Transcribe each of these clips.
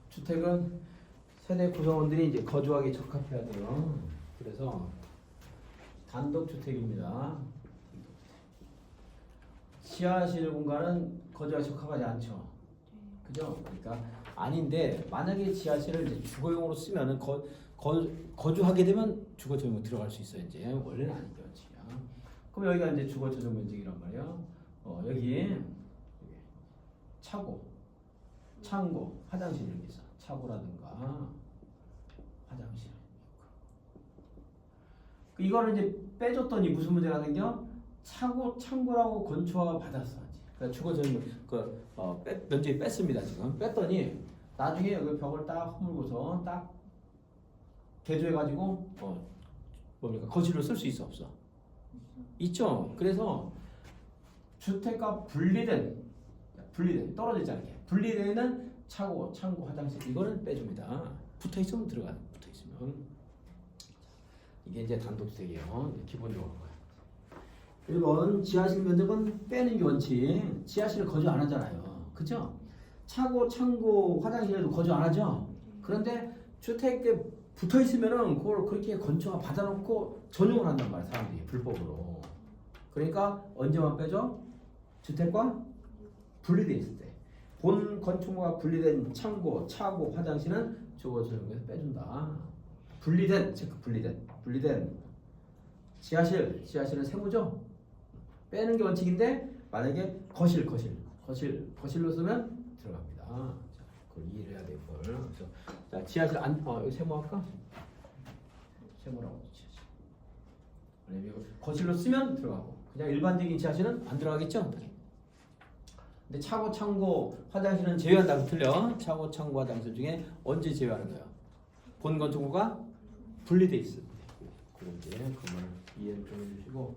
주택은 세대 구성원들이 이제 거주하기 적합해야 돼요. 그래서 단독주택입니다. 지하실 공간은 거주하기 적합하지 않죠. 그죠? 그러니까 아닌데 만약에 지하실을 이제 주거용으로 쓰면은 거주하게 되면 주거 전용 들어갈 수 있어요. 이제 원래는 아니죠. 그럼 여기가 이제 주거 전용 면적이란 말이야. 여기 차고, 창고, 화장실 이렇게 있어. 차고라든가 화장실. 이거를 이제 빼줬더니 무슨 문제가 생겨? 차고, 창고라고 건축허가 받았어. 그러니까 주거 전용 면적이 뺐습니다. 지금 뺐더니 나중에 여기 벽을 딱 허물고서 딱 개조해가지고 뭡니까 거실로 쓸 수 있어 없어? 있죠. 그래서 주택과 분리된 떨어지지 않게 분리되는 차고, 창고, 화장실 이거는 빼줍니다. 붙어 있으면 들어가. 붙어 있으면 이게 이제 단독주택이에요. 기본적으로. 1번 지하실 면적은 빼는 게 원칙. 지하실을 거주 안 하잖아요. 그죠? 차고, 창고, 화장실에도 거주 안 하죠. 그런데 주택에 붙어 있으면은 그걸 그렇게 건축허가 받아놓고 전용을 한단 말이야. 사람들이 불법으로. 그러니까 언제만 빼죠? 주택과 분리돼 있을 때. 본 건축물과 분리된 창고, 차고, 화장실은 주거 전용에서 빼준다. 분리된 체크 분리된 지하실은 세무죠. 빼는 게 원칙인데 만약에 거실로 쓰면 들어갑니다. 자, 그걸 이해를 해야 돼요. 그걸. 그래서 자 지하실 여기 세모할까? 세모라고 지하실. 아니면 거실로 쓰면 들어가고 그냥 일반적인 지하실은 안 들어가겠죠. 근데 차고, 창고, 화장실은 제외한다고 틀려. 차고, 창고, 화장실 중에 언제 제외하는 거야? 본 건축물과 분리돼 있을 때. 그런데 그걸 이해를 좀 해주시고.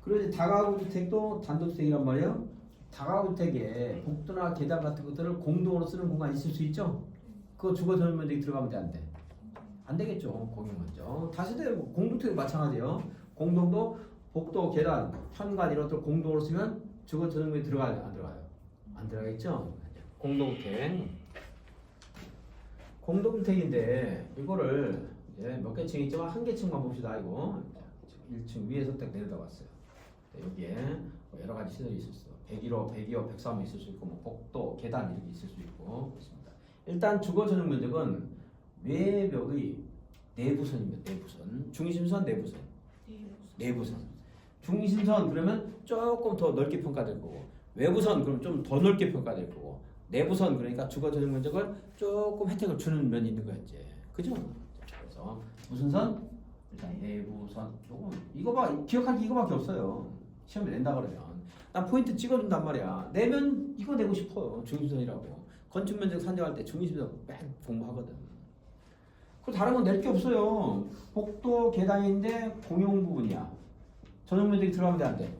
그리고 이제 다가구 주택도 단독주택이란 말이에요. 다가구 주택에 복도나 계단 같은 것들을 공동으로 쓰는 공간이 있을 수 있죠. 그거 주거 전용 면적이 들어가면 돼, 안 돼? 안 되겠죠. 공용 면적. 다시대 공동주택도 마찬가지예요. 공동도 복도, 계단, 현관 이런 것들 공동으로 쓰면 주거 전용 면적이 들어가요, 안 들어가요? 안 들어가겠죠. 공동주택인데 이거를 이제 몇 개층 있지만 한 개층만 봅시다. 이거 1층 위에서 딱 내려다봤어요. 여기에 여러 가지 시설이 있었어. 101호, 102호, 103호 있을 수 있고, 복도, 계단 이렇게 있을 수 있고 그렇습니다. 일단 주거 전용 면적은 외벽의 내부선입니다. 내부선, 중심선, 내부선. 중심선 그러면 조금 더 넓게 평가될 거고, 외부선 그럼 좀 더 넓게 평가될 거고, 내부선 그러니까 주거 전용 면적을 조금 혜택을 주는 면이 있는 거야 이제. 그죠? 그래서 무슨 선? 일단 내부선. 이거 봐, 기억할 게 이거밖에 없어요. 시험에 낸다 그러면 난 포인트 찍어준단 말이야. 내면 이거 내고 싶어요. 중심선이라고. 건축 면적 산정할 때 중심선 뺑 공부하거든. 그 다른 건 낼 게 없어요. 복도 계단인데 공용 부분이야. 전용 면적이 들어가면 돼, 안 돼?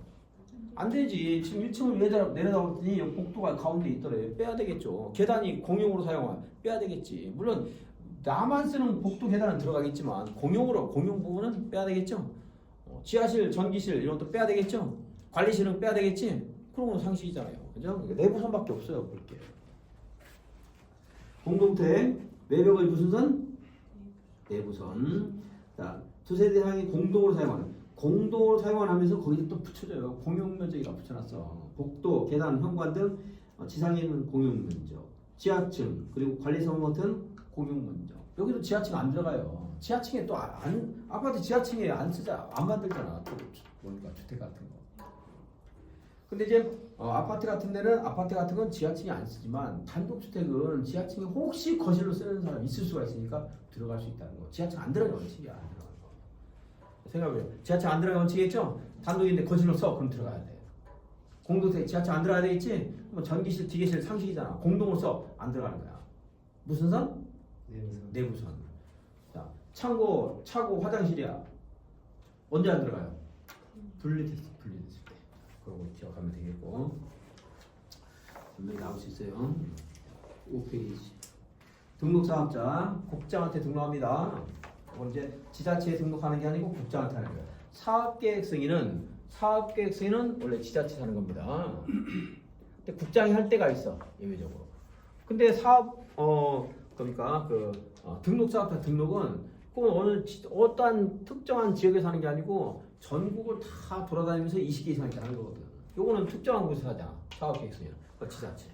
안 되지. 지금 1층을 내려다봤더니 여기 복도가 가운데 있더래. 빼야 되겠죠. 계단이 공용으로 사용하면 빼야 되겠지. 물론 나만 쓰는 복도 계단은 들어가겠지만 공용 부분은 빼야 되겠죠. 지하실, 전기실 이런 것도 빼야 되겠죠. 관리실은 빼야 되겠지. 그런 건 상식이잖아요. 그죠? 그러니까 내부선밖에 없어요. 볼게. 공동택 외벽을 무슨 선? 내부선. 자, 두 세대 상이 공동으로 사용하면서 거기에 또 붙여줘요. 공용 면적이라 붙여놨어. 복도, 계단, 현관 등 지상에 있는 공용 면적. 지하층 그리고 관리성 같은 공용 면적. 여기도 지하층 안 들어가요. 지하층에 또 아파트 지하층에 안 만들잖아. 또 뭔가 주택 같은 거. 근데 이제 아파트 같은 건 지하층에 안 쓰지만 단독주택은 지하층에 혹시 거실로 쓰는 사람이 있을 수가 있으니까 들어갈 수 있다는 거. 지하층 안 들어가는 원칙이야. 안 들어가는 거. 생각해요. 지하층 안 들어가는 원칙이겠죠? 단독인데 거실로 써. 그럼 들어가야 돼. 공동주택 지하층 안 들어가야 되겠지? 그럼 전기실, 기계실 상식이잖아. 공동으로 써. 안 들어가는 거야. 무슨 선? 내부선. 자, 창고, 차고, 화장실이야. 언제 안 들어가요? 분리됐을 때. 그런 거 기억하면 되겠고. 분명히 나올 수 있어요. 5페이지. 등록사업자, 국장한테 등록합니다. 이제 지자체에 등록하는 게 아니고 국장한테 하는 거예요. 사업계획 승인은 원래 지자체 하는 겁니다. 근데 국장이 할 때가 있어. 예외적으로. 근데 사업 그러니까 등록사업자 등록은 꼭 어떠한 특정한 지역에서 하는 게 아니고 전국을 다 돌아다니면서 20개 이상 이렇게 하는 거거든. 요거는 특정한 곳에서 하잖아. 사업계획서냐, 지자체.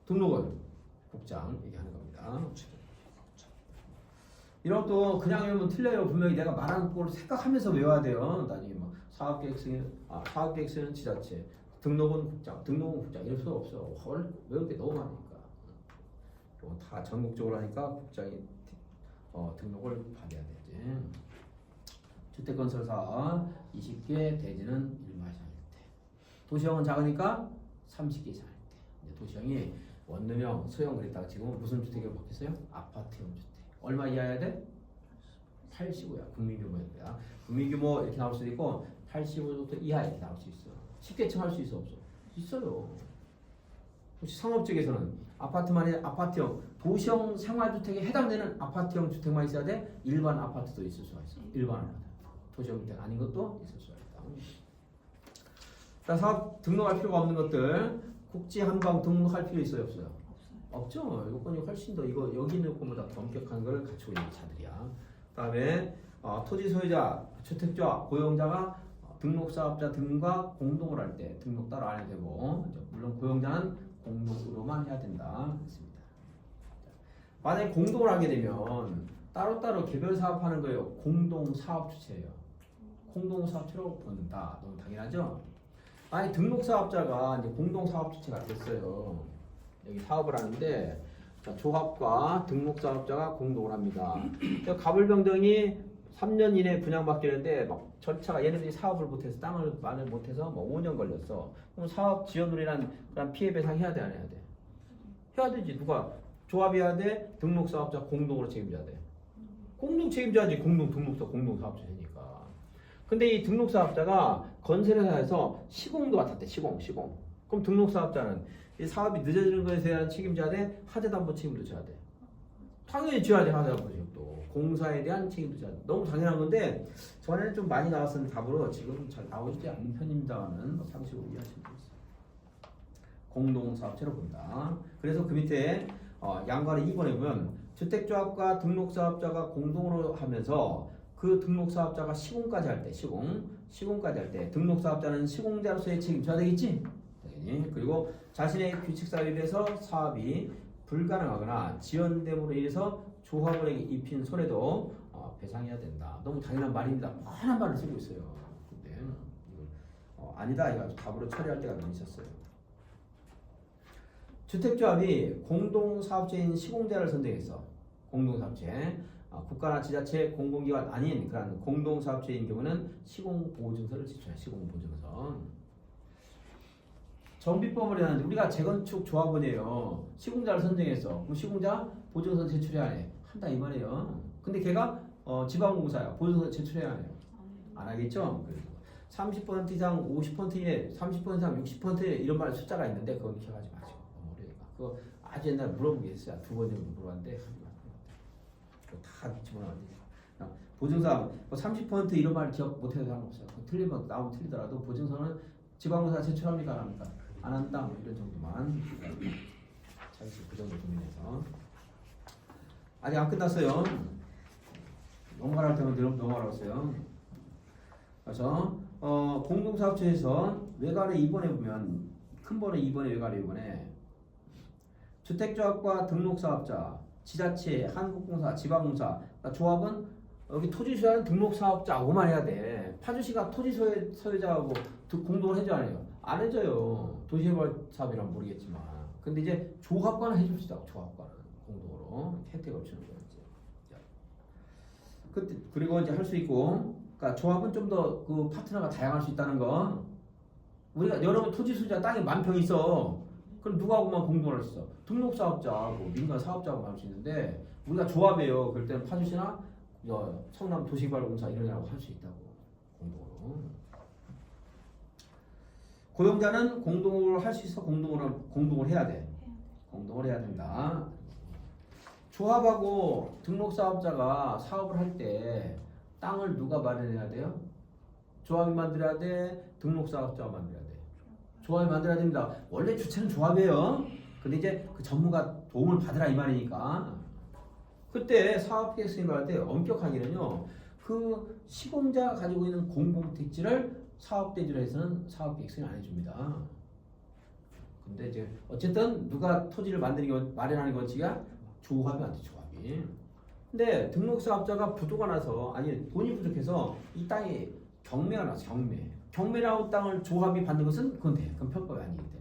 등록은 국장 얘기하는 겁니다. 이런 것도 그냥 외우면 틀려요. 분명히 내가 말하는 걸 생각하면서 외워야 돼요. 나중에 뭐 사업계획서는 지자체, 등록은 국장 이럴 수가 없어. 외울 게 너무 많으니까. 이건 다 전국적으로 하니까 국장이 등록을 받아야 되지. 주택건설사 20개, 대지는 1마 이상일 때. 도시형은 작으니까 30개 이상일 때. 이제 도시형이 원룸형, 소형 그랬다가 지금 무슨 주택으로 바뀌었어요? 아파트형 주택. 얼마 이하여야 돼? 85야. 국민규모야. 국민규모 이렇게 나올 수도 있고 85부터 이하 이렇게 나올 수 있어. 10개층 할 수 있어 없어? 있어요. 혹시 상업적에서는 아파트형, 도시형 생활주택에 해당되는 아파트형 주택만 있어야 돼? 일반 아파트도 있을 수가 있어. 일반 아파트. 도시형 주택 아닌 것도 있을 수가 있다. 자, 사업 등록할 필요가 없는 것들 국지 한방 등록할 필요 있어요 없어요? 없죠. 요건이 훨씬 더 이거 여기 있는 것보다 더 엄격한 걸 갖추고 있는 자들이야. 그다음에 토지 소유자, 주택자, 고용자가 등록사업자 등과 공동을 할 때 등록 따로 안 해도 되고 물론 고용자는 공동으로만 해야 된다. 그렇습니다. 만약에 공동을 하게 되면 따로따로 개별 사업하는 거예요. 공동사업주체예요. 공동사업체로 본다. 너무 당연하죠? 아니 등록사업자가 이제 공동사업주체가 됐어요. 여기 사업을 하는데 조합과 등록사업자가 공동을 합니다. 가불병정이 3년 이내에 분양받기는데 막 절차가 얘네들이 사업을 못해서 땅을 마늘 못해서 뭐 5년 걸렸어. 그럼 사업 지원율이란 그런 피해 배상 해야 돼 안 해야 돼? 해야 되지. 누가 조합이 해야 돼? 등록사업자 공동으로 책임져야 돼. 공동 책임져야지. 공동 사업자 되니까. 근데 이 등록사업자가 건설회사에서 시공도 맡았대. 시공. 그럼 등록사업자는 이 사업이 늦어지는 것에 대한 책임져야 돼? 하재담보 책임도 져야 돼. 당연히 져야 돼. 하재담보 책임도. 공사에 대한 책임도 져야 돼. 너무 당연한 건데 전에는 좀 많이 나왔었는데 답으로 지금 잘 나오지 않는 편입니다는 상식으로 이해하시면 되겠습니다. 공동사업체로 본다. 그래서 그 밑에 양관의 2번에 보면 주택조합과 등록사업자가 공동으로 하면서 그 등록사업자가 시공까지 할 때 시공까지 할 때 등록사업자는 시공자로서의 책임져야 되겠지? 당연히. 그리고 자신의 규칙사에 비해서 사업이 불가능하거나 지연됨으로 인해서 조합원에게 입힌 손해도 배상해야 된다. 너무 당연한 말입니다. 많은 말을 쓰고 있어요. 근데 아니다. 이거 답으로 처리할 때가 너무 있었어요. 주택조합이 공동사업체인 시공자를 선정했어. 공동사업체. 국가나 지자체 공공기관 아닌 그런 공동사업체인 경우는 시공보증서를 제출해. 시공보증서. 정비법을 하는데 우리가 재건축 조합원이에요. 시공자를 선정했어. 그럼 시공자 보증서 제출해야 해. 한다 이 말이에요. 근데 걔가 지방공사야. 보증서 제출해야 해요. 안 하겠죠? 그래서 30% 이상, 50% 이내, 30% 이상, 60% 이내 이런 말 숫자가 있는데 그건 기억하지 마시고. 어려니까. 그거 아주 옛날에 물어보겠어요. 2번 정도 물어봤는데 그거 다 집어넣어야 돼. 보증서 30% 이런 말 기억 못해도 상관없어요. 틀리면 나오면 틀리더라도 보증서는 지방공사 제출합니까? 안 합니까? 안 한다. 뭐 이런 정도만. 잠시 그 정도 고민해서. 아직 안 끝났어요. 넘어갈 때면 넘어가라고 했어요. 그래서 공동사업체에서 외관의 2번에 보면 큰 번에 2번에 외관의 2번에 주택조합과 등록사업자, 지자체, 한국공사, 지방공사, 그러니까 조합은 여기 토지소유자는 등록사업자하고만 해야 돼. 파주시가 토지소유자하고 공동을 해줘 안 해요? 안 해줘요. 도시개발사업이란 모르겠지만. 근데 이제 조합과는 해줍시다. 조합과는 공동으로 혜택을 주는 거예요. 그때 그리고 이제 할 수 있고, 그러니까 조합은 좀 더 그 파트너가 다양할 수 있다는 거. 우리가 여러분 토지 소유자 땅이 만 평 있어. 그럼 누구하고만 공동을 할 수 있어? 등록사업자하고 민간 사업자하고 할 수 있는데 우리가 조합이에요. 그럴 때는 파주시나 성남 도시개발공사 이런 데하고 할 수 있다고 공동으로. 고용자는 공동으로 할 수 있어. 공동을 해야 돼. 공동을 해야 된다. 조합하고 등록사업자가 사업을 할 때 땅을 누가 마련해야 돼요? 조합이 만들어야 돼? 등록사업자가 만들어야 돼? 조합이 만들어야 됩니다. 원래 주체는 조합이에요. 근데 이제 그 전문가 도움을 받으라 이 말이니까 그때 사업계획 수립할 때 엄격하게는요 그 시공자가 가지고 있는 공공택지를 사업대지로 해서는 사업계획 수립 안 해줍니다. 근데 이제 어쨌든 누가 토지를 마련하는 건지가 조합이 안 돼, 조합이. 근데 등록사업자가 부도가 나서 아니 돈이 부족해서 이 땅에 경매가 나서 경매 나온 땅을 조합이 받는 것은 그건 돼. 그건 편법이 아니기 때문에.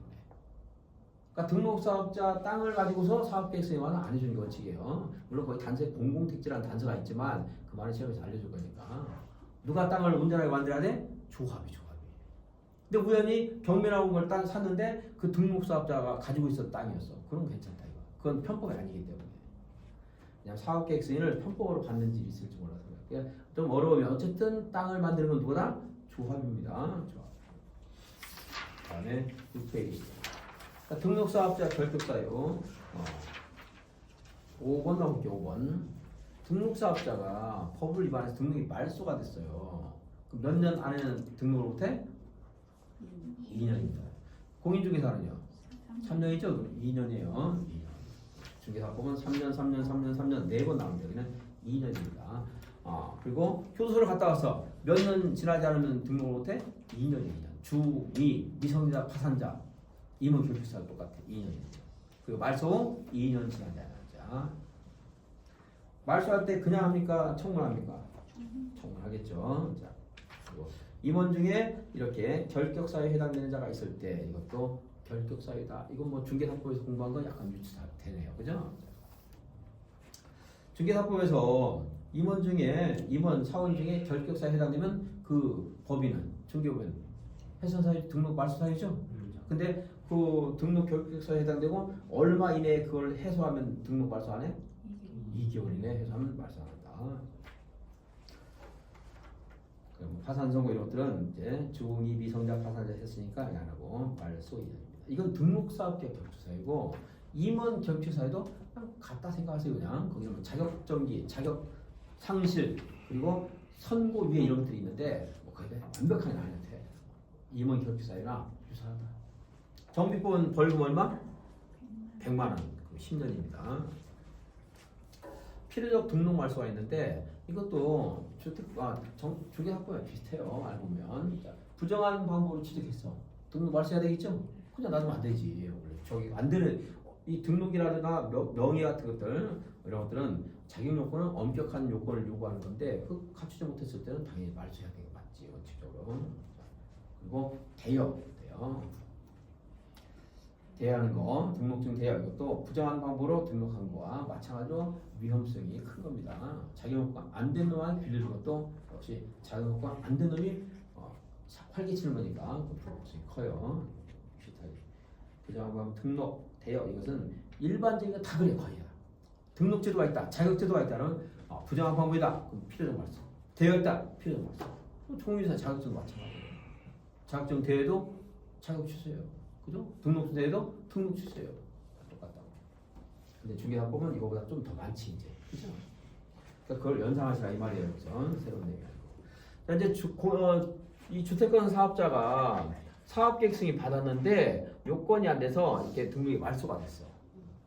그러니까 등록사업자 땅을 가지고서 사업계획 수립은 안 해주는 원칙이에요. 물론 거기 단서에 공공택지라는 단서가 있지만 그 말은 시험에서 알려줄 거니까. 누가 땅을 운전하게 만들어야 돼? 조합이. 근데 우연히 경매 나온 걸 땅 샀는데 그 등록사업자가 가지고 있었던 땅이었어. 그럼 괜찮다 이거. 그건 편법이 아니기 때문에. 그냥 사업계획 승인을 편법으로 받는 집이 있을지 몰라서 그래. 좀 어려우면 어쨌든 땅을 만드는 건 누구다? 조합입니다. 조합. 다음에 6페이지. 등록사업자 결격사유 5번 넘게 5번. 등록사업자가 법을 위반해서 등록이 말소가 됐어요. 몇 년 안에는 등록을 못해? 2년입니다. 공인중개사는요? 3년이죠? 2년이에요. 2년. 중개사법은 3년, 4번 나옵니다. 여기는 2년입니다. 그리고 교도소를 갔다 와서 몇 년 지나지 않으면 등록을 못해? 2년이에요. 2년. 주, 미, 미성년자, 파산자, 임원 결핍사가 똑같아. 2년입니다. 그리고 말소 2년 지나지 않았자. 말소할 때 그냥 합니까? 청문합니까? 청문하겠죠. 자, 그리고 임원 중에 이렇게 결격사유에 해당되는 자가 있을 때 이것도 결격사유다. 이건 뭐 중개사법에서 공부한 거 약간 유치되네요. 그죠? 중개사법에서 임원 사원 중에 결격사유에 해당되면 그 법인은 중개법인 해선사유 등록 말소사유죠. 근데 그 등록 결격사유에 해당되고 얼마 이내에 그걸 해소하면 등록 말소 안 해? 2개월 이내에 해소하면 말소 안 한다. 파산 선고 이런 것들은 이제 중이 미성자 파산자 했으니까 안 하고 말소 2년입니다. 이건 등록사업계획 결투사유고 임원 결투사유도 그냥 같다 생각하세요. 그냥 거기는 뭐 자격정지, 자격 상실 그리고 선고 위에 이런 것들이 있는데 뭐 거의 완벽하게 나뉘어야 돼. 임원 결투사유나 유사하다. 정비법은 벌금 얼마? 100만 원. 10년입니다. 필요적 등록 말소가 있는데 이것도 중개사법에 비슷해요. 알고 보면 부정한 방법으로 취득했어. 등록 말소해야 되겠죠? 그냥 놔두면 안 되지. 원래 저기 안 되는 이 등록이라든가 명의 같은 것들 이런 것들은 자격 요건은 엄격한 요건을 요구하는 건데 그 갖추지 못했을 때는 당연히 말소해야 되는 게 맞지 원칙적으로. 그리고 대여하는 거, 등록증 대여 이것도 부정한 방법으로 등록한 거와 마찬가지로 위험성이 큰 겁니다. 자격 요건 안 된 놈한테 빌려준 것도 역시 자격 요건 안 된 놈이 활개치는 거니까 그 위험성이 커요. 비슷하게. 부정한 방법 등록 대여 이것은 일반적인 다 그래 거의. 등록제도가 있다, 자격제도가 있다는 부정한 방법이다. 그럼 필요적 말소. 대여했다, 필요적 말소. 총무사 자격증도 마찬가지예요. 자격증 대여도 자격 취소예요. 그죠? 등록 대여도 등록 취소예요. 똑같다고. 근데 중개사법은 이거보다 좀 더 많지 이제. 그죠? 그러니까 그걸 연상하시라 이 말이에요. 그래서 새로운 얘기 아니고. 자 이제 이 주택권 사업자가 사업계획 승인 받았는데 요건이 안 돼서 이렇게 등록이 말소가 됐어.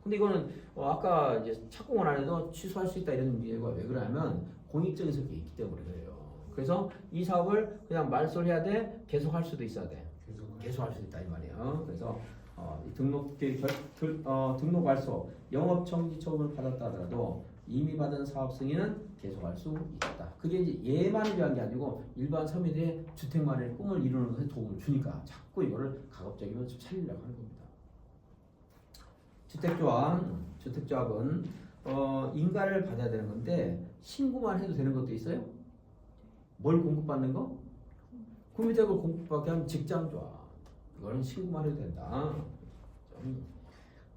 근데 이거는 아까 이제 착공을 안 해도 취소할 수 있다 이런 이유가 왜 그러냐면 공익적인 성격이 있기 때문에 그래요. 그래서 이 사업을 그냥 말소를 해야 돼, 계속할 수도 있어야 돼. 계속할 수 있다 이 말이에요. 그래서 등록 말소, 영업 정지 처분을 받았다 하더라도 이미 받은 사업 승인은 계속할 수 있다. 그게 이제 얘만을 위한 게 아니고 일반 서민들의 주택 마련의 꿈을 이루는 것에 도움을 주니까 자꾸 이거를 가급적이면 좀 살리려고 하는 겁니다. 주택조합은 인가를 받아야 되는 건데 신고만 해도 되는 것도 있어요. 뭘 공급받는 거? 구매대를 공급받게 하면 직장조합. 이거는 신고만 해도 된다.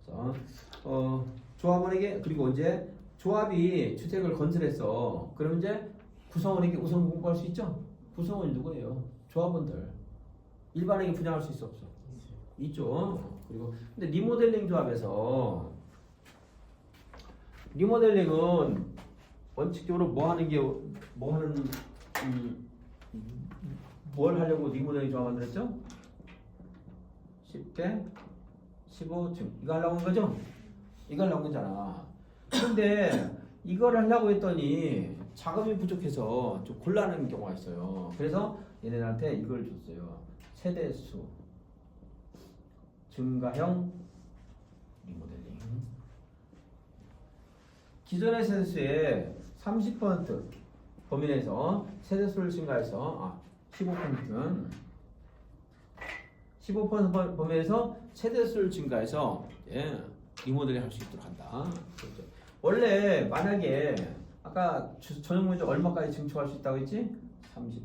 그래서 조합원에게 그리고 이제 조합이 주택을 건설해서 그럼 이제 구성원에게 우선 공급할 수 있죠? 구성원이 누구예요? 조합원들. 일반에게 분양할 수 있어 없어? 있죠. 그리고 근데 리모델링 조합에서 리모델링은 원칙적으로 뭘 하려고 리모델링 조합 만들었죠? 쉽게 15층. 이거 하려고 한 거죠? 이거 하려고 한 거잖아. 근데 이걸 하려고 했더니 자금이 부족해서 좀 곤란한 경우가 있어요. 그래서 얘네들한테 이걸 줬어요. 세대수 증가형 리모델링. 기존의 세대수의 30% 범위 내에서 세대수를 증가해서 15% 범위 내에서 세대수를 증가해서 리모델링 할 수 있도록 한다. 그렇죠. 원래 만약에 아까 전용 면적 얼마까지 증축할 수 있다고 했지? 30%.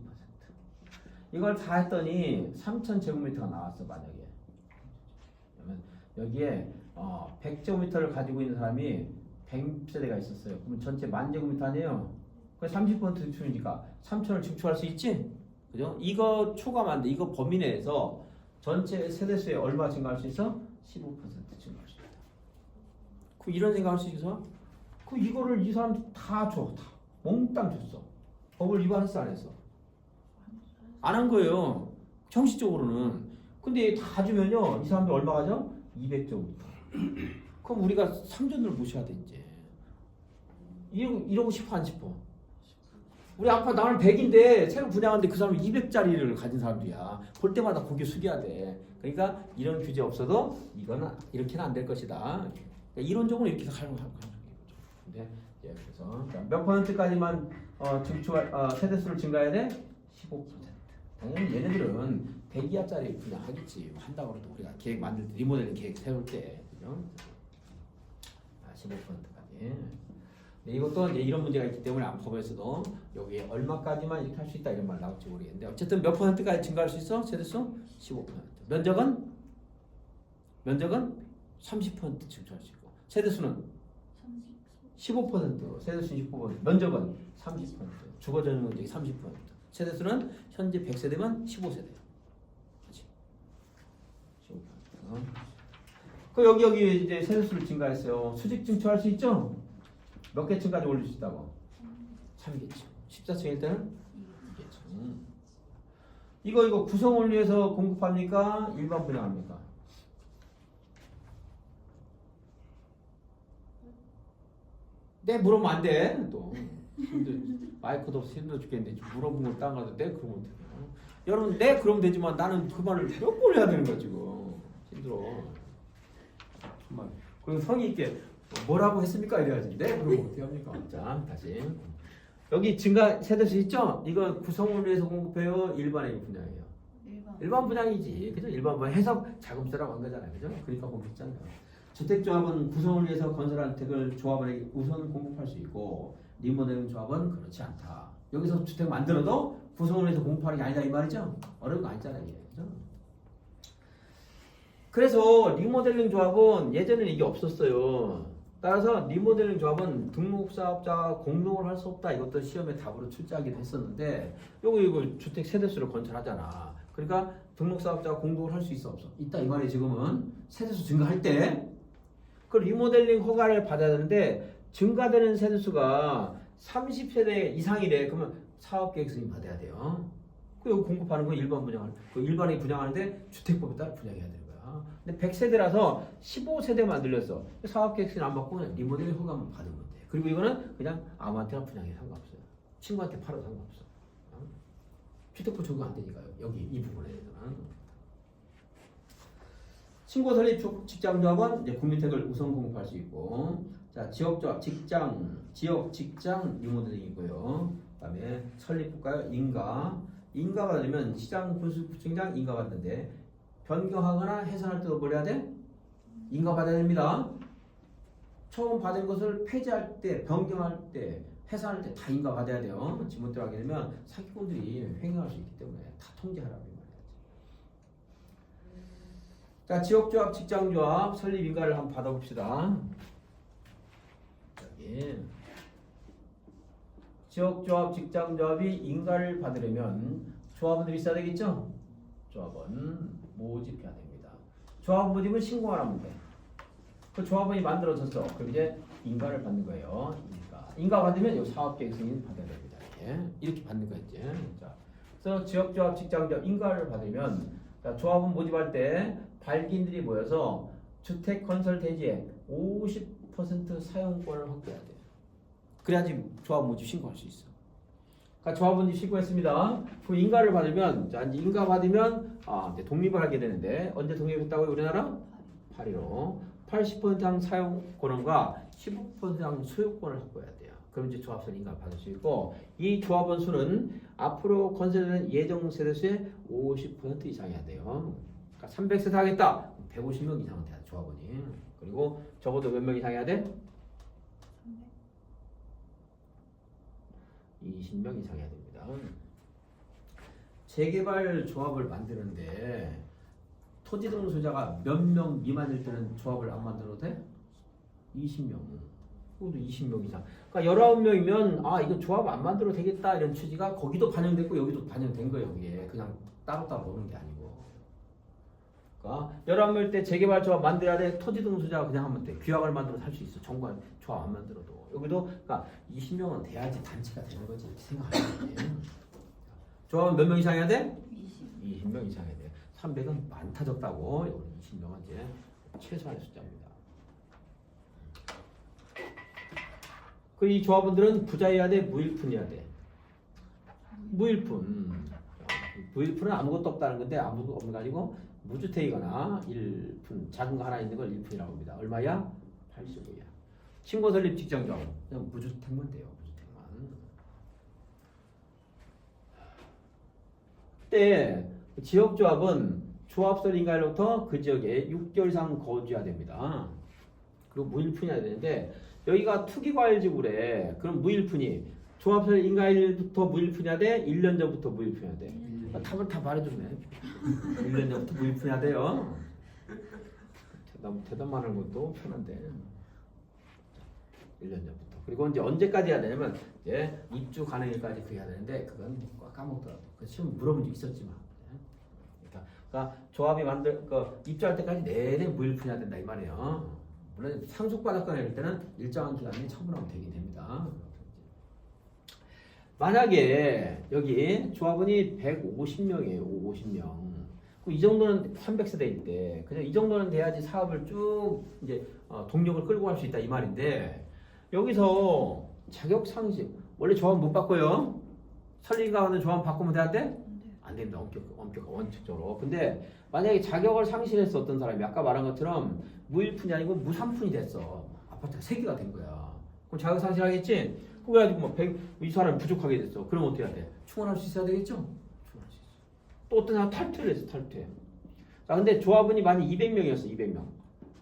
이걸 다 했더니 3,000제곱미터가 나왔어 만약에. 그러면 여기에 100제곱미터를 가지고 있는 사람이 100세대가 있었어요. 그럼 전체 10,000제곱미터 아니에요? 그 30% 증축이니까 3,000을 증축할 수 있지? 그죠? 이거 초과만데 이거 범위 내에서 전체 세대수에 얼마 증가할 수 있어? 15% 증가할 수 있다. 그 이런 생각할 수 있어? 그 이거를 이 사람 다 줘. 다 몽땅 줬어. 법을 위반했어 안 했어? 안 한 거예요. 형식적으로는. 근데 다 주면요. 이 사람들 얼마 가져? 200제곱미터. 그럼 우리가 상전을 모셔야 돼 이제. 이러고 싶어 안 싶어? 우리 아빠 나는 100인데 새로 분양하는데 그 사람은 200짜리를 가진 사람들이야. 볼 때마다 고개 숙여야 돼. 그러니까 이런 규제 없어도 이거는 이렇게는 안 될 것이다. 그러니까 이론적으로 이렇게 가는 거죠. 근데 그래서 몇 퍼센트까지만 세대수를 증가해야 돼? 15%. 당연히 얘네들은 100이하짜리 분양하겠지. 한다고 해도 우리가 계획 만들 때 리모델링 계획 세울 때 그죠? 15%까지. 이것도 이제 이런 문제가 있기 때문에 법에서도 여기에 얼마까지만 이렇게 할 수 있다 이런 말 나올지 모르겠는데 어쨌든 몇 퍼센트까지 증가할 수 있어? 세대수? 15%. 면적은 30% 증가할 수 있고 세대수는 15%, 세대수는 15%, 면적은 30%, 주거 전용 면적이 30%. 세대수는 현재 100세대면 15세대. 그렇지? 15%. 그 여기 이제 세대수를 증가했어요. 수직 증축할 수 있죠? 몇 개층까지 올릴 수 있다고? 3개층. 14층일 때는 2개층. 이거 구성을 위해서 공급합니까? 일반 분양합니까? 네, 물어보면 안 돼. 또 마이크도 없어 힘들어 죽겠는데 물어본 걸 따가도 네 그러면 돼요. 여러분 네 그러면 되지만 나는 그 말을 몇 번 해야 되는 거야 지금. 힘들어. 정말. 그리고 성의 있게 뭐라고 했습니까? 이래야지. 네 그러면 어떻게 합니까? 자 다시. 여기 증가 세대수 있죠? 이거 구성을 위해서 공급해요? 일반의 분양이에요? 일반 분양이지. 그죠? 일반 분양 해석 자금 쓰라고 한 거잖아요. 그죠? 그러니까 공급했잖아요. 주택조합은 구성을 위해서 건설한 주택을 조합원에게 우선 공급할 수 있고 리모델링 조합은 그렇지 않다. 여기서 주택 만들어도 구성을 위해서 공급하는 게 아니다 이 말이죠? 어려운 거 아니잖아요. 그죠? 그래서 리모델링 조합은 예전에는 이게 없었어요. 따라서 리모델링 조합은 등록사업자가 공동을 할 수 없다. 이것도 시험에 답으로 출제하기도 했었는데 이거 주택 세대수를 건설하잖아. 그러니까 등록사업자가 공동을 할 수 있어 없어? 있다 이 말이 지금은 세대수 증가할 때 그 리모델링 허가를 받아야 되는데 증가되는 세대수가 30세대 이상이래. 그러면 사업계획 승인 받아야 돼요. 그 여기 공급하는 건 일반 분양을 그 일반이 분양하는데 주택법에 따라 분양해야 되는 거야. 근데 100세대라서 15세대 만들렸어. 사업계획 승인 안 받고 그냥 리모델링 허가만 받은 건데. 그리고 이거는 그냥 아무한테나 분양해 상관없어요. 친구한테 팔아도 상관없어. 주택법 적용 안 되니까요. 여기 이 부분에 대해서는. 신고 설립 직장조합은 이제 국민택을 우선 공급할 수 있고, 자 지역조합 지역 직장 리모델링이고요. 그다음에 설립국가요 인가가 되면 시장 분수부청장 인가 받는데 변경하거나 해산할 때도 뭘 해야 돼? 인가 받아야 됩니다. 처음 받은 것을 폐지할 때, 변경할 때, 해산할 때 다 인가 받아야 돼요. 지못대로 하게 되면 사기꾼들이 횡행할 수 있기 때문에 다 통제하라고. 자, 지역조합, 직장조합 설립 인가를 한번 받아봅시다. 여기 지역조합, 직장조합이 인가를 받으려면 조합원들이 있어야 되겠죠? 조합원 모집해야 됩니다. 조합 모집은 신고만 하면 돼. 그 조합원이 만들어졌어. 그럼 이제 인가를 받는 거예요. 인가 받으면 이 사업계획 승인 받아야 됩니다. 이렇게 받는 거였지. 자, 그래서 지역조합, 직장조합 인가를 받으면 자, 조합원 모집할 때 발기인들이 모여서 주택 건설 대지의 50% 사용권을 확보해야 돼. 그래야지 조합 모집 신고할 수 있어. 그러니까 조합 모집 신고했습니다. 그 인가를 받으면, 자 이제 인가 받으면 이제 독립을 하게 되는데 언제 독립했다고요 우리나라? 8.15. 80%당 사용권과 15%당 소유권을 확보해야 돼요. 그럼 이제 조합선 인가를 받을 수 있고 이 조합원 수는 앞으로 건설되는 예정 세대수의 50% 이상이어야 돼요. 그러니까 300세대 하겠다. 150명 이상은 돼야 돼, 조합원이. 그리고 적어도 몇 명 이상 해야 돼? 20명 이상 해야 됩니다. 재개발 조합을 만드는데 토지 등록 소유자가 몇 명 미만일 때는 조합을 안 만들어도 돼? 20명. 그것도 20명 이상. 그러니까 19명이면 이거 조합 안 만들어도 되겠다 이런 취지가 거기도 반영됐고 여기도 반영된 거예요. 이게 그냥 따로따로 보는 게 아니고. 그러니까 19명 때 재개발 조합 만들어야 돼. 토지 등록 소유자가 그냥 하면 돼. 규약을 만들어서 할 수 있어. 정관 조합 안 만들어도. 여기도 그러니까 20명은 돼야지 단체가 되는 거지. 이렇게 생각하면 돼. 조합은 몇 명 이상 해야 돼? 20명 이상 해야 돼. 300은 많다 적다고. 여기 20명은 이제 최소한의 숫자입니다. 그 이 조합원들은 부자여야 돼, 무일푼이어야 돼. 무일푼. 무일푼은 아무것도 없다는 건데 아무것도 없는 거 아니고 무주택이거나 일푼 작은 거 하나 있는 걸 일푼이라고 합니다. 얼마야? 85야. 신고 설립 직전 경우 그냥 무주택만 돼요. 무주택만. 그때 지역조합은 조합설 인가일로부터 그 지역에 6개월 이상 거주해야 됩니다. 그리고 무일푼이어야 되는데 여기가 투기과일지구래. 그럼 무일푼이 조합설 인가일부터 무일푼이야 돼? 1년 전부터 무일푼이야 돼? 답을 다 말해주네. 1년 전부터 무일푼이야 돼요. 대답만 하는 것도 편한데 1년 전부터. 그리고 이제 언제까지 해야 되냐면 이제 입주 가능일까지 그 해야 되는데 그건 까먹더라고. 시험 물어본 적 있었지만. 그러니까 조합이 입주할 때까지 내내 무일푼이야 된다 이 말이에요. 물론 상속받았거나 이럴 때는 일정한 기간에 처분하면 되긴 됩니다. 만약에 여기 조합원이 150명이에요. 50명. 이 정도는 300세대일 때 그냥 이 정도는 돼야지 사업을 쭉 이제 동력을 끌고 갈 수 있다 이 말인데 여기서 자격 상실 원래 조합 못 바꿔요. 설립가는 조합 바꾸면 돼야 돼? 안 된다. 엄격 원칙적으로. 근데 만약에 자격을 상실했어 어떤 사람이 아까 말한 것처럼 무일푼이 아니고 무산푼이 됐어. 아파트가 3개가 된 거야. 그럼 자격 상실하겠지? 그래가지고 이 사람이 부족하게 됐어. 그럼 어떻게 해야 돼? 충원할 수 있어야 되겠죠? 충원할 수 있어. 또 어떤 사람 탈퇴를 했어. 탈퇴. 자, 근데 조합원이 만약 200명이었어. 200명.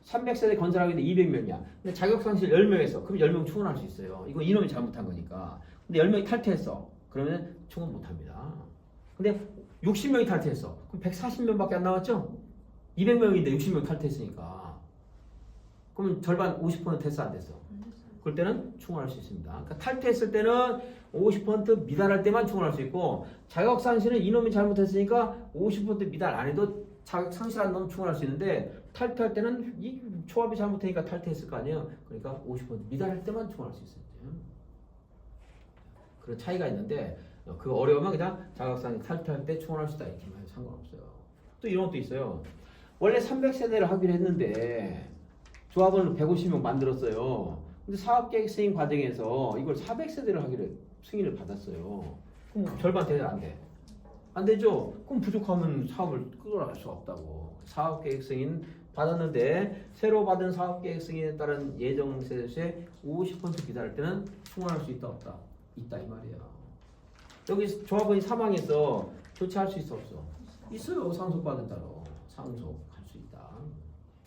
300세대 건설하게 돼 200명이야. 근데 자격 상실 10명했어. 그럼 10명 충원할 수 있어요. 이거 이놈이 잘못한 거니까. 근데 10명이 탈퇴했어. 그러면 충원 못 합니다. 근데 60명이 탈퇴했어. 그럼 140명밖에 안 남았죠? 200명인데 60명 탈퇴했으니까. 그럼 절반 50% 됐어 안 됐어? 그럴 때는 충원할 수 있습니다. 그러니까 탈퇴했을 때는 50% 미달할 때만 충원할 수 있고 자격 상실은 이놈이 잘못했으니까 50% 미달 안 해도 자격 상실한 놈 충원할 수 있는데 탈퇴할 때는 이 조합이 잘못하니까 탈퇴했을 거 아니에요. 그러니까 50% 미달할 때만 충원할 수 있어요. 그런 차이가 있는데 그 어려우면 그냥 자격상실 탈퇴할 때 충원할 수 있다 이렇게 하면 상관없어요. 또 이런 것도 있어요. 원래 300세대를 하기로 했는데 조합을 150명 만들었어요. 근데 사업계획 승인 과정에서 이걸 400세대를 하기로 승인을 받았어요. 그럼 절반 돼야 안 돼? 안 되죠? 그럼 부족하면 사업을 끌어갈 수 없다고. 사업계획 승인 받았는데 새로 받은 사업계획 승인에 따른 예정 세대수의 50% 기다릴 때는 충원할 수 있다 없다? 있다 이 말이야. 여기 조합원이 사망해서 조치할 수 있어 없어? 있어요. 상속받은 따로 상속할 수 있다.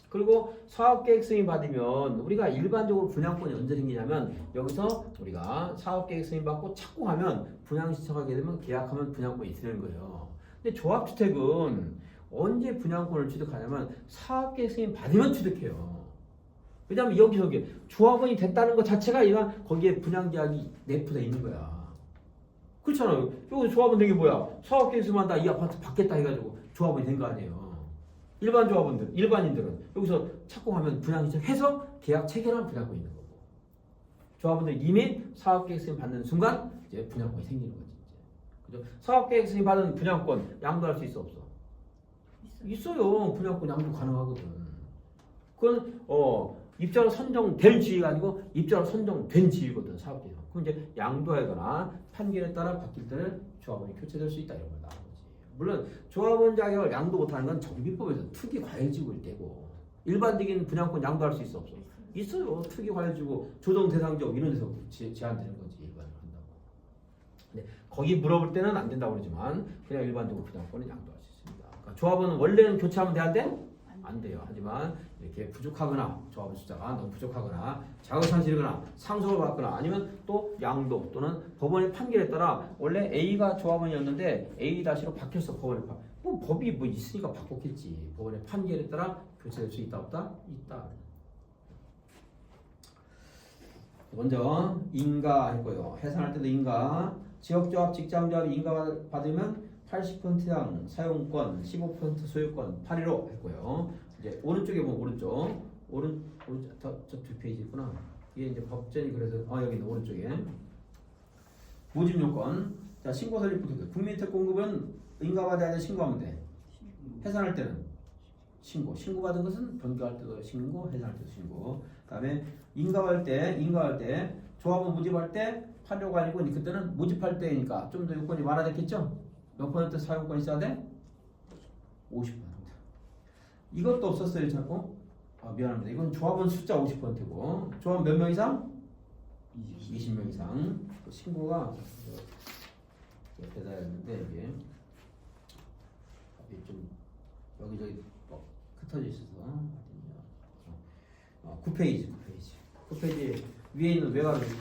그리고 사업계획 승인 받으면 우리가 일반적으로 분양권이 언제 생기냐면 여기서 우리가 사업계획 승인 받고 착공하면 분양 신청하게 되면 계약하면 분양권이 되는 거예요. 근데 조합주택은 언제 분양권을 취득하냐면 사업계획 승인 받으면 취득해요. 왜냐하면 여기 조합원이 됐다는 것 자체가 이건 거기에 분양계약이 내포되어 있는 거야. 그렇잖아요. 여기 조합원 된 게 뭐야? 사업계획 승인한다 이 아파트 받겠다 해가지고 조합원이 된 거 아니에요. 일반 조합원들, 일반인들은 여기서 착공하면 분양 신청해서 계약 체결하면 분양권이 있는 거고 조합원들 이미 사업계획 승인 받는 순간 이제 분양권이 생기는 거지. 그죠? 사업계획 승인 받은 분양권 양도할 수 있어 없어? 있어요. 분양권 양도 가능하거든. 그건 입자로 선정될 지위가 아니고 입자로 선정된 지위거든 사업계획. 그럼 이제 양도하거나 판결에 따라 바뀔 때는 조합원이 교체될 수 있다 이런 걸 나온 거지. 물론 조합원 자격을 양도 못하는 건 정비법에서 투기 과열지구일 때고 일반적인 분양권 양도할 수 있어 없어? 있어요. 투기 과열지구 조정 대상지역 이런 데서 제한되는 거지 일반으로 한다고. 근데 거기 물어볼 때는 안 된다고 그러지만 그냥 일반적으로 분양권은 양도할 수 있습니다. 그러니까 조합원은 원래는 교체하면 돼 안 돼? 안 돼요. 하지만 이렇게 부족하거나 조합원 숫자가 너무 부족하거나 자격상실이거나 상속을 받거나 아니면 또 양도 또는 법원의 판결에 따라 원래 A가 조합원이었는데 A-로 바뀌었어. 법원의 뭐 법이 뭐 있으니까 바꿨겠지. 법원의 판결에 따라 교체될 수 있다 없다? 있다. 먼저 인가 했고요. 해산할 때도 인가, 지역조합, 직장조합이 인가 받으면 80%당 사용권, 15% 소유권 815 했고요. 이제 오른쪽에 보면 저 두 페이지 있구나. 이게 이제 법전이 그래서 여기 있는 오른쪽에 모집 요건. 자, 신고 설립부터 국민택 공급은 인가받아야 돼, 신고하면 돼. 해산할 때는 신고 받은 것은 변경할 때도 신고, 해산할 때도 신고. 그다음에 인가할 때 조합원 모집할 때 815가 아니고 그때는 모집할 때니까 좀 더 요건이 많아졌겠죠? 몇 퍼센트 사용권 있어야 돼? 50%. 이것도 없었어요, 자꾸. 미안합니다. 이건 조합원 숫자 50%고 조합 몇 명 이상? 20명 이상. 그 신고가 옆에다 했는데 이게 좀 여기저기 흩어져 있어서 9페이지 위에 있는 외곽을 좀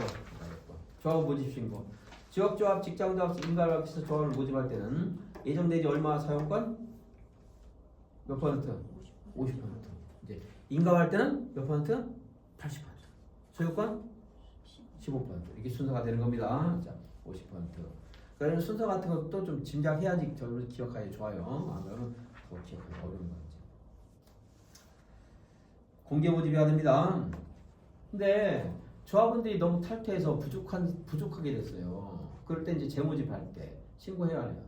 조합 모집 신고. 지역조합, 직장조합, 인가를 해서 조합을 모집할 때는 예정되지 얼마 사용권? 몇 퍼센트? 50%. 이제 인가할 때는 몇 퍼센트? 80%. 소유권? 15%. 이게 순서가 되는 겁니다. 자, 50%. 그러니까 순서 같은 것도 좀 짐작해야지 저를 기억하기 좋아요. 안 그러면 기억하기 어려운 거지. 공개 모집해야 됩니다. 근데 조합원들이 너무 탈퇴해서 부족하게 됐어요. 그럴 때 이제 재모집할 때 신고해야 해요.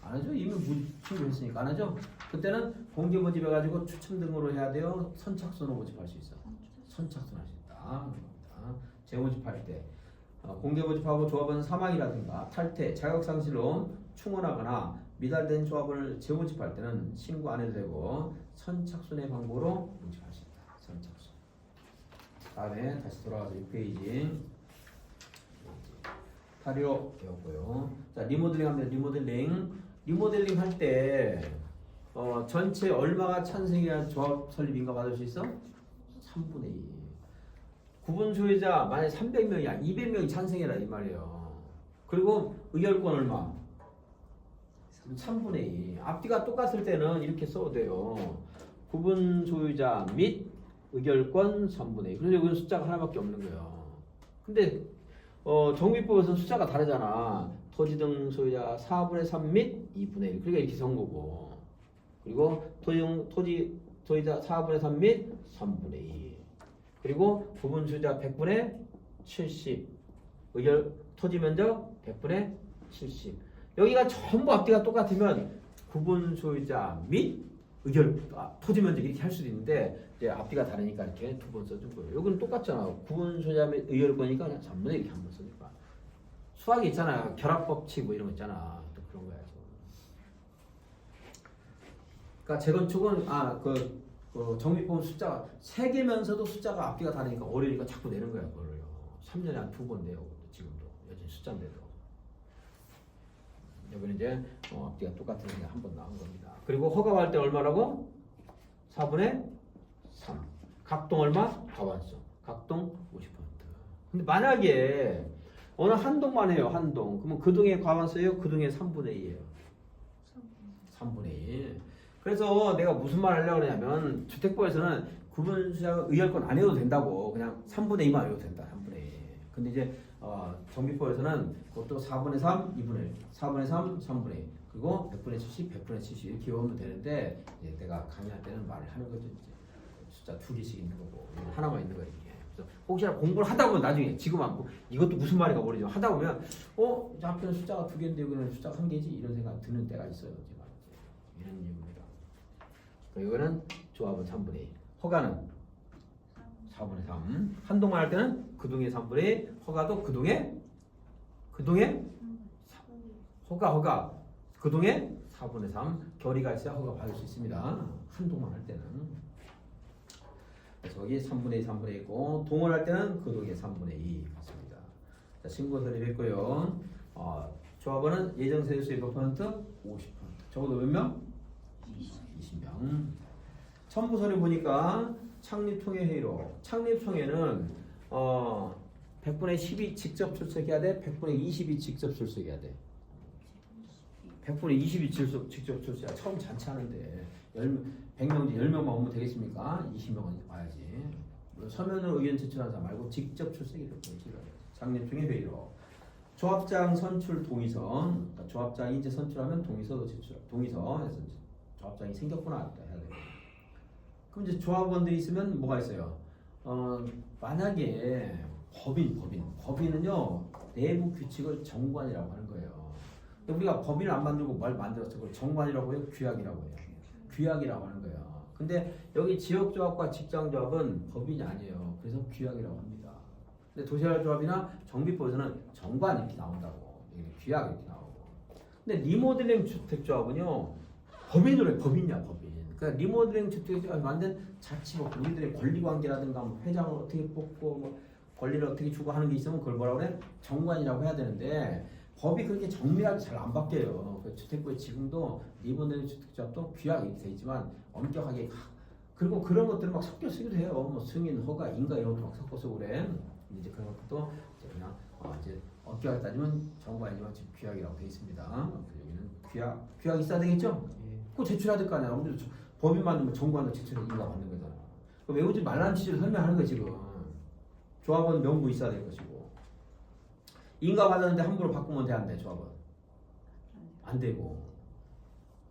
안 하죠? 이미 신고했으니까 안 하죠? 그때는 공개 모집해가지고 추첨 등으로 해야 돼요. 선착순으로 모집할 수 있어. 선착순 할 수 있다. 재모집할 때 공개 모집하고 조합원 사망이라든가 탈퇴, 자격상실로 충원하거나 미달된 조합원을 재모집할 때는 신고 안 해도 되고 선착순의 방법으로 모집할 수 있다. 선착순. 다음에 다시 돌아가서 6페이지 8호 배웠고요. 자, 리모델링 합니다. 리모델링 할 때 전체 얼마가 찬성해야 조합 설립 인가 받을 수 있어? 3분의 2. 구분 소유자 만약 300명이야 200명이 찬성해라 이 말이에요. 그리고 의결권 얼마? 3분의 2. 앞뒤가 똑같을 때는 이렇게 써도 돼요. 구분 소유자 및 의결권 3분의 2. 그래서 여기는 숫자가 하나밖에 없는 거예요. 근데 정비법에서는 숫자가 다르잖아. 토지 등 소유자 4분의 3 및 2분의 1. 그러니까 이렇게 선 거고. 그리고 토지 소유자 4분의 3 및 3분의 2. 그리고 구분 소유자 100분의 70. 토지 면적 100분의 70. 여기가 전부 앞뒤가 똑같으면 구분 소유자 및 토지 면적 이렇게 할 수도 있는데 이제 앞뒤가 다르니까 이렇게 두 번 써준 거예요. 여기는 똑같잖아. 구분 소유자 및 의결권이니까 그냥 전부 이렇게 한 번 써줄까. 수학이 있잖아요. 결합법칙 뭐 이런 거 있잖아. 또 그런 거야. 그러니까 재건축은 정비법 숫자가 3개면서도 숫자가 앞뒤가 다르니까 어려우니까 자꾸 내는 거야. 그거를요. 3년에 한 2번 내요. 지금도 여전히 숫자인데도. 여기는 이제 앞뒤가 똑같은 게 한 번 나온 겁니다. 그리고 허가할 때 얼마라고? 4분의 3. 각동 얼마? 과반수. 각동 50%. 근데 만약에 어느 한 동만 해요. 한 동. 그러면 그 동의 과반수예요? 그 동의 3분의 2예요. 3분의 2. 그래서 내가 무슨 말 하려고 그러냐면 주택법에서는 구분수자 의결권 안 해도 된다고. 그냥 3분의 2만 해도 된다. 3분의 2. 근데 이제 정비법에서는 그것도 4분의 3, 2분의 1. 4분의 3, 3분의 2. 그리고 100분의 70, 100분의 70 이렇게 외우면 되는데 이제 내가 강의할 때는 말을 하는 거죠. 이제 숫자 2개씩 있는 거고 하나만 있는 거예요. 그래서 혹시나 공부를 하다 보면 나중에 지금 않고 이것도 무슨 말인가 모르지만 하다 보면 저 앞에는 숫자가 2개인데 여기는 숫자가 1개지 이런 생각 드는 때가 있어요. 제가 이런 이유입니다. 이거는 조합은 3분의 2. 허가는 4분의 3. 한동만 할 때는 그동의 3분의 1, 허가도 그동의 허가 그동의 4분의 3 결의가 있어야 허가 받을 수 있습니다. 한동만 할 때는. 그래서 여기 3분의 2, 3분의 2 있고 동을 할 때는 그동의 3분의 2 같습니다. 자, 신고서립 있고요. 조합원은 예정세율수의 몇 퍼센트? 50%. 적어도 몇 명? 20명. 첨부서를 보니까 창립총회회의로 창립총회는 100분의 10이 직접 출석해야 돼? 100분의 20이 직접 출석해야 돼? 100분의 20이 직접 출석해야 처음 잔치하는데 100명 중 10명만 오면 되겠습니까? 20명은 와야지. 서면으로 의견 제출하는 사람 말고 직접 출석이 될 거지. 창립총회회의로 조합장 선출 동의서. 그러니까 조합장이 이제 선출하면 동의서도 제출. 동의서에서 조합장이 생겼구나 해야 돼. 그럼 이제 조합원들이 있으면 뭐가 있어요? 만약에 법인은요 내부 규칙을 정관이라고 하는 거예요. 우리가 법인을 안 만들고 뭘 만들었어? 그걸 정관이라고 해요? 규약이라고 해요? 규약이라고 하는 거예요. 근데 여기 지역조합과 직장조합은 법인이 아니에요. 그래서 규약이라고 합니다. 근데 도시활조합이나 정비법에서는 정관 이렇게 나온다고. 규약 이렇게 나오고. 근데 리모델링 주택조합은요 법인으로 해. 법인이야 법인. 그러니까 리모델링 주택조합이 만든 자치법, 우리들의 권리관계라든가 뭐 회장을 어떻게 뽑고 뭐 권리를 어떻게 주고 하는 게 있으면 그걸 뭐라고 그래? 정관이라고 해야 되는데 법이 그렇게 정밀하게 잘 안 바뀌어요. 그 주택부에 지금도 리모델링 주택조합도 규약이 이렇게 돼 있지만 엄격하게 그리고 그런 것들을 막 섞여 쓰기도 해요. 뭐 승인, 허가, 인가 이런 것도 막 섞어서 그래. 이제 그런 것도 이제 그냥 이제 엄격하게 따지면 정관이지만 지금 규약이라고 돼 있습니다. 여기는 규약 있어야 되겠죠? 그거 제출해야 될 거 아니야. 법인 만들면 정관도 제출해 인가 받는 거잖아. 외우지 말라는 취지로 설명하는 거 지금. 조합원 명부 있어야 될 것이고. 인가 받았는데 함부로 바꾸면 돼 안 돼? 조합원 안 되고.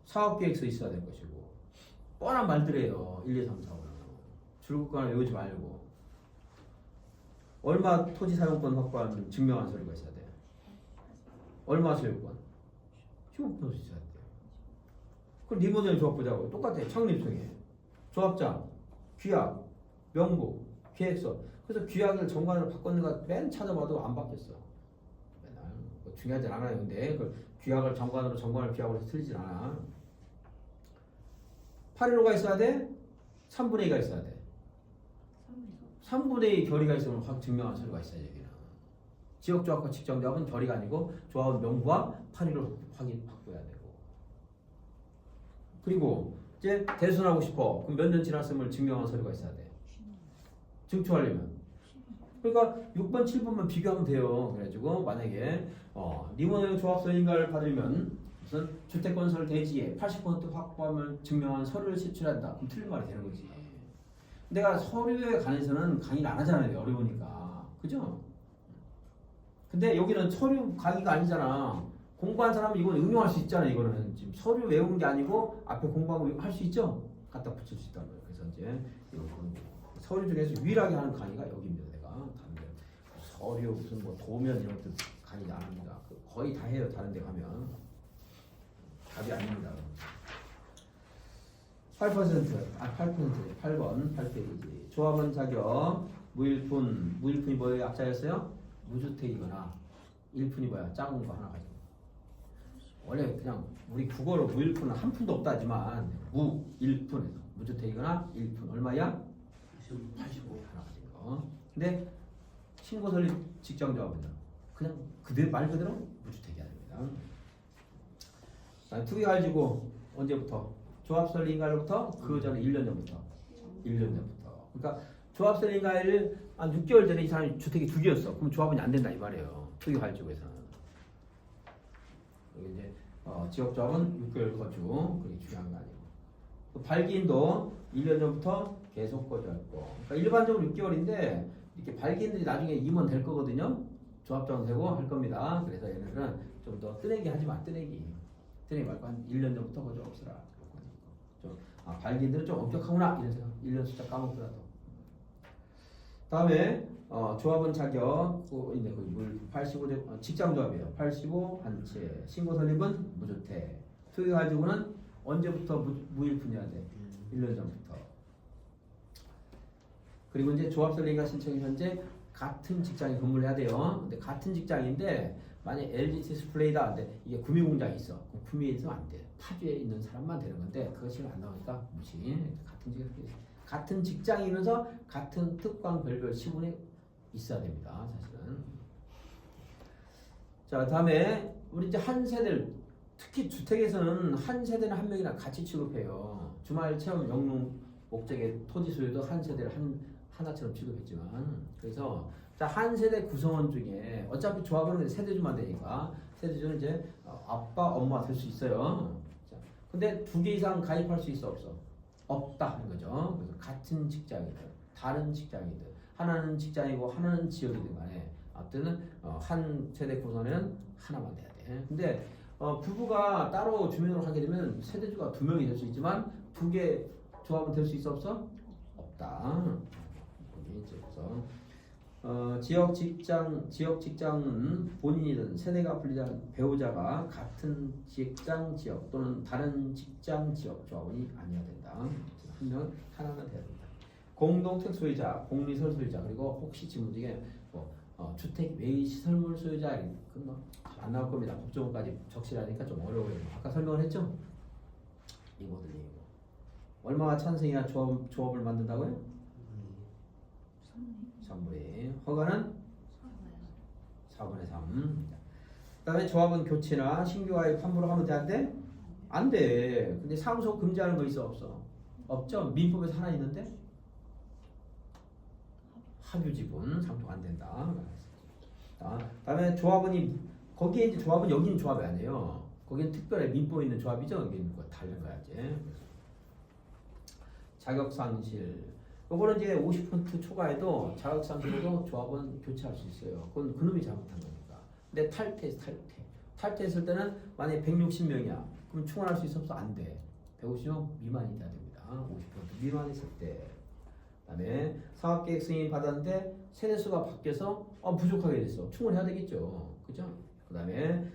사업계획서 있어야 될 것이고. 뻔한 말들이에요. 1, 2, 3, 4, 5. 줄거리를 외우지 말고. 얼마 토지 사용권 확보하는 증명한 서류가 있어야 돼. 얼마 소유권? 15% 있어야 돼. 그럼 리모델링 조합 보자고. 똑같아. 창립총회, 조합장, 규약, 명부, 계획서. 그래서 규약을 정관으로 바꿨는가 맨 찾아봐도 안 바뀌었어. 맨날 뭐 중요하진 않아요. 근데 그 규약을 정관으로 정관을 규약으로 해서 틀리진 않아. 815가 있어야 돼? 3분의 2가 있어야 돼. 3분의 2 결의가 있으면 확 증명한 서류가 있어야 여기는. 지역조합과 직장조합은 결의가 아니고 조합원 명부와 815를 확보해야 되고. 그리고 이제 대손하고 싶어. 그럼 몇 년 지났음을 증명한 서류가 있어야 돼. 증축하려면. 그러니까 6번, 7번만 비교하면 돼요. 그래가지고 만약에 리모델링 조합서 인가를 받으면 무슨 주택건설 대지에 80% 확보하면 증명한 서류를 제출한다. 그럼 틀린 말이 되는 거지. 내가 서류에 관해서는 강의를 안 하잖아요. 어려우니까. 그죠? 근데 여기는 서류 강의가 아니잖아. 공부한 사람은 이건 응용할 수 있잖아. 이거는 지금 서류 외우는 게 아니고 앞에 공부하고 할 수 있죠? 갖다 붙일 수 있다는 거예요. 그래서 이제 이런 서류 중에서 유일하게 하는 강의가 여기입니다. 내가 다른데 서류 무슨 뭐 도면 이런 것들 강의 안 합니다. 거의 다 해요. 다른데 가면 답이 아닙니다. 8%, 8번 8페이지. 조합원 자격 무일푼이 뭐예요? 약자였어요? 무주택이거나 일푼이 뭐야? 작은 거 하나 가지고. 원래 그냥 우리 국어로 무일푼은 한 푼도 없다지만 무일푼 무주택이거나 일푼 얼마야? 85 하나 가진 거. 근데 신고 설립 직장조합은 그냥 그대로 말 그대로 무주택이야 됩니다. 투기 가지고 언제부터? 조합 설립 인가일부터 그 전에 1년 전부터. 1년 전부터. 그러니까 조합 설립 인가일 한 6개월 전에 이 사람이 주택이 2개였어. 그럼 조합원이 안 된다 이 말이에요. 투기 가지고에서는. 여기 이제 지역 조합은 6개월 거주. 그게 중요한 거 아니고. 발기인도 1년 전부터 계속 거주했고. 그러니까 일반적으로 6개월인데 이렇게 발기인들이 나중에 임원 될 거거든요. 조합장은 되고 할 겁니다. 그래서 얘네들은 좀 더 뜨내기 하지 마. 뜨내기 말고 한 1년 전부터 거주 없으라. 발기인들은 좀 엄격하구나 이런 생각. 1년 숫자 까먹더라도. 다음에 조합원 자격 있네. 물 85대 직장조합이에요. 85 한채. 신고 설립은 무주택. 투기 가지고는 언제부터 무일푼이어야 돼? 1년 전부터. 그리고 이제 조합 설립과 신청이 현재 같은 직장에 근무를 해야 돼요. 근데 같은 직장인데 만약 LG 디스플레이다. 근데 이게 구미 공장이 있어. 구미에 있으면 안 돼. 파주에 있는 사람만 되는 건데 그것이 안 나오니까 무시. 같은 직장이면서 같은 특강 별별 시군에 있어야 됩니다. 사실은. 자, 다음에 우리 이제 한 세대를 특히 주택에서는 한 세대는 한 명이나 같이 취급해요. 주말 체험 영농 목적의 토지 소유도 한 세대를 하나처럼 취급했지만 그래서 자, 한 세대 구성원 중에 어차피 조합은 세대주만 되니까 세대주는 이제 아빠, 엄마 될 수 있어요. 자, 근데 두 개 이상 가입할 수 있어 없어? 없다 하는 거죠. 그래서 같은 직장이든 다른 직장이든 하나는 직장이고 하나는 지역이든 간에 아무튼 한 세대 구성원은 하나만 돼야 돼. 근데 부부가 따로 주민으로 하게 되면 세대주가 두 명이 될 수 있지만 두 개 조합은 될 수 있어 없어? 없다. 여기 이제 그래서 지역 직장은 본인이든 세대가 분리된 배우자가 같은 직장 지역 또는 다른 직장 지역 조합원이 아니어야 된다. 한 명 하나만 돼야 된다. 공동택 소유자, 공리설 소유자 그리고 혹시 지문 중에 주택 외의 시설물 소유자 그건 안 나올 겁니다. 법조문까지 적시하니까 좀 어려워요. 아까 설명을 했죠? 이거들 이거. 얼마가 찬성이야 조합을 만든다고요? 3분의 2. 허가는 4분의 3. 그 다음에 조합은 교체나 신규 가입 함부로 하면 돼? 안 돼? 안 돼. 근데 상속 금지하는 거 있어 없어? 없죠? 민법에서 하나 있는데 합유지분 상속 안 된다. 다음에 조합원이 거기에 이제 조합은 여기는 조합이 아니에요. 거기는 특별히 민법에 있는 조합이죠. 여기는 뭐 다른 거야 이제. 자격상실. 요거는 이제 50% 초과해도 자격상실에도 조합원 교체할 수 있어요. 그건 그놈이 잘못한 거니까. 근데 탈퇴했을 때는 만약에 160명이야. 그럼 충원할 수 있어 없어? 안 돼. 150명 미만이 돼야 됩니다. 50% 미만했을 때. 그다음에 사업계획 승인 받았는데 세대수가 바뀌어서 부족하게 됐어. 충원해야 되겠죠. 그죠? 그다음에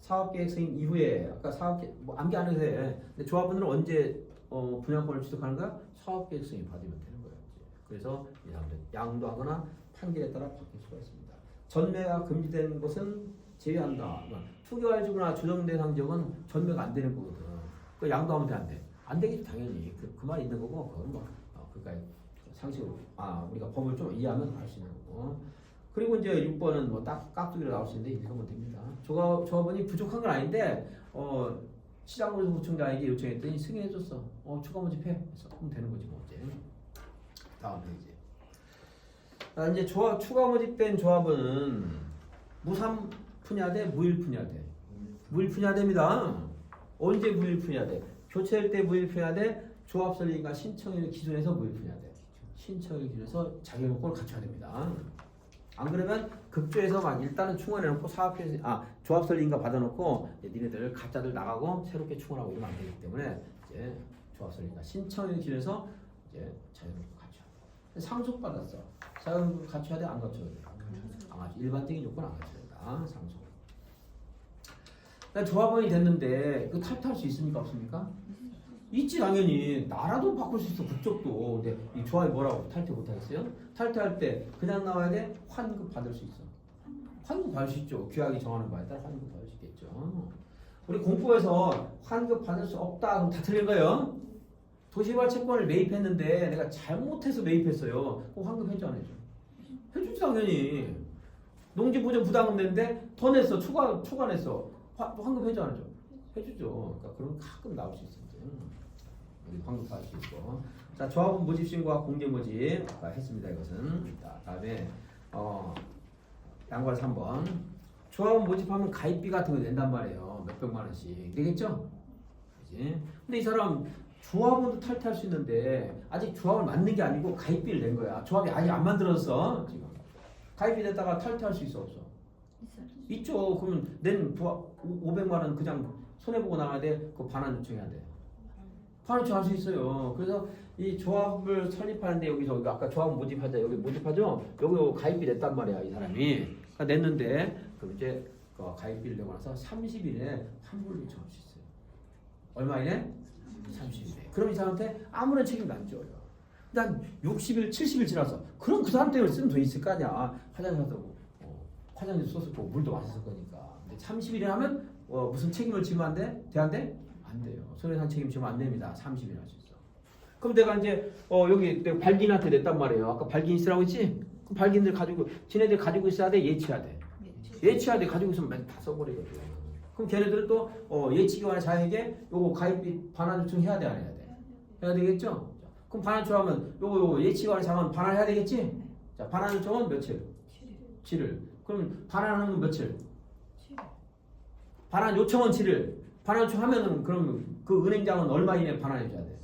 사업계획 승인 이후에 아까 사업계획 뭐 암기 안 해도 돼. 근데 조합원들은 언제 분양권을 취득하는 거야? 사업계획 승인 받으면 되는 거예요. 그래서 이 사람들 양도하거나 판결에 따라 바뀔 수가 있습니다. 전매가 금지된 것은 제외한다. 투기할 지구나 조정된 항적은 전매가 안 되는 거거든. 그 양도하면 돼 안 돼? 안 되겠지 당연히. 그 말이 있는 거고 그건 뭐 그러니까 상식으로 우리가 법을 좀 이해하면 알 수 있는 거고. 그리고 이제 6번은 뭐 딱 깍두기로 나올 수 있는데 읽으면 됩니다. 조합원이 부족한 건 아닌데 시장노조구청장에게 요청했더니 승인해줬어. 추가 모집해. 그래서 하면 되는 거지 뭐 이제. 다음 페이지. 이제 추가 모집된 조합은 무상 분야돼, 무일 분야돼. 무일 분야됩니다. 언제 무일 분야돼? 교체할 때 무일 분야돼. 조합 설립과 신청일 기준에서 무일 분야돼. 신청일 기준에서 자기 요건을 갖춰야 됩니다. 안 그러면 급조해서 막 일단은 충원해놓고 조합 설립인가 받아놓고 니네들 가짜들 나가고 새롭게 충원하고 이러면 안 되기 때문에 이제 조합 설립과 신청일 기준에서 이제 자기 요건을 갖춰야 돼. 상속받았어. 자기 요건을 갖춰야 돼? 안 갖춰야 돼? 일반적인 요건 안 갖춰야 된다. 상속. 조합원이 됐는데 그 탈퇴할 수 있습니까? 없습니까? 있지 당연히. 나라도 바꿀 수 있어. 국적도. 근데 이 조합이 뭐라고 탈퇴 못하겠어요? 탈퇴할 때 그냥 나와야 돼? 환급 받을 수 있어. 환급 받을 수 있죠. 규약이 정하는 바에 따라 환급 받을 수 있겠죠. 우리 공부에서 환급 받을 수 없다 그럼 다 틀린 거예요. 도시개발 채권을 매입했는데 내가 잘못해서 매입했어요. 그럼 환급 해줘 안 해줘? 해주지 당연히. 농지보전 부담금 냈는데 더 냈어. 초과 냈어. 환급 해줘 안 해줘? 해주죠. 그러니까 그런 가끔 나올 수 있어요. 여기 환급 받을 수 있고. 자, 조합원 모집 신고와 공개 모집 했습니다. 이것은. 자, 다음에 양관 3번. 조합원 모집하면 가입비 같은 거 낸단 말이에요. 몇백만 원씩. 되겠죠? 그지? 근데 이 사람 조합원도 탈퇴할 수 있는데 아직 조합을 만든 게 아니고 가입비를 낸 거야. 조합이 아직 안 만들었어. 지금. 가입비 냈다가 탈퇴할 수 있어 없어? 있죠. 그러면 낸 500만 원 그냥 손해보고 나가야 돼? 그거 반환 요청해야 돼. 반환 요청할 수 있어요. 그래서 이 조합을 설립하는데 여기서 아까 조합 모집하자 여기 모집하죠? 여기 가입비 냈단 말이야 이 사람이. 그러니까 냈는데 그럼 이제 그 가입비를 내고 나서 30일에 환불 요청할 수 있어요. 얼마이네? 30일에. 그럼 이 사람한테 아무런 책임도 안 져요. 난 60일, 70일 지났어. 그럼 그 사람 때문에 쓰면 돈 있을 거 아니야. 화장실 갔다고 화장실 썼을 거고 물도 마셨을 거니까. 근데 30일에 하면 무슨 책임을 지면 안 돼? 돼 안 돼? 안 돼요. 손해산 책임 지면 안 됩니다. 30일 할 수 있어. 그럼 내가 이제 여기 내가 발기인한테 냈단 말이에요. 아까 발기인 쓰라고 했지? 그럼 발기인들 가지고 지네들 가지고 있어야 돼? 예치해야 돼? 예치해야 돼. 가지고 있으면 맨 다 써버리거든. 그럼 걔네들은 또 예치기관의 자에게 요거 가입비 반환 요청 해야 돼? 안 해야 돼? 해야 되겠죠? 그럼 반환 요청하면 요거 예치기관의 자는 반환해야 되겠지? 자, 반환 요청은 며칠? 7일. 그럼 반환하는 건 며칠? 반환 요청은 7일. 반환 요청하면은 그럼 그 은행장은 얼마 이내에 반환해줘야 돼?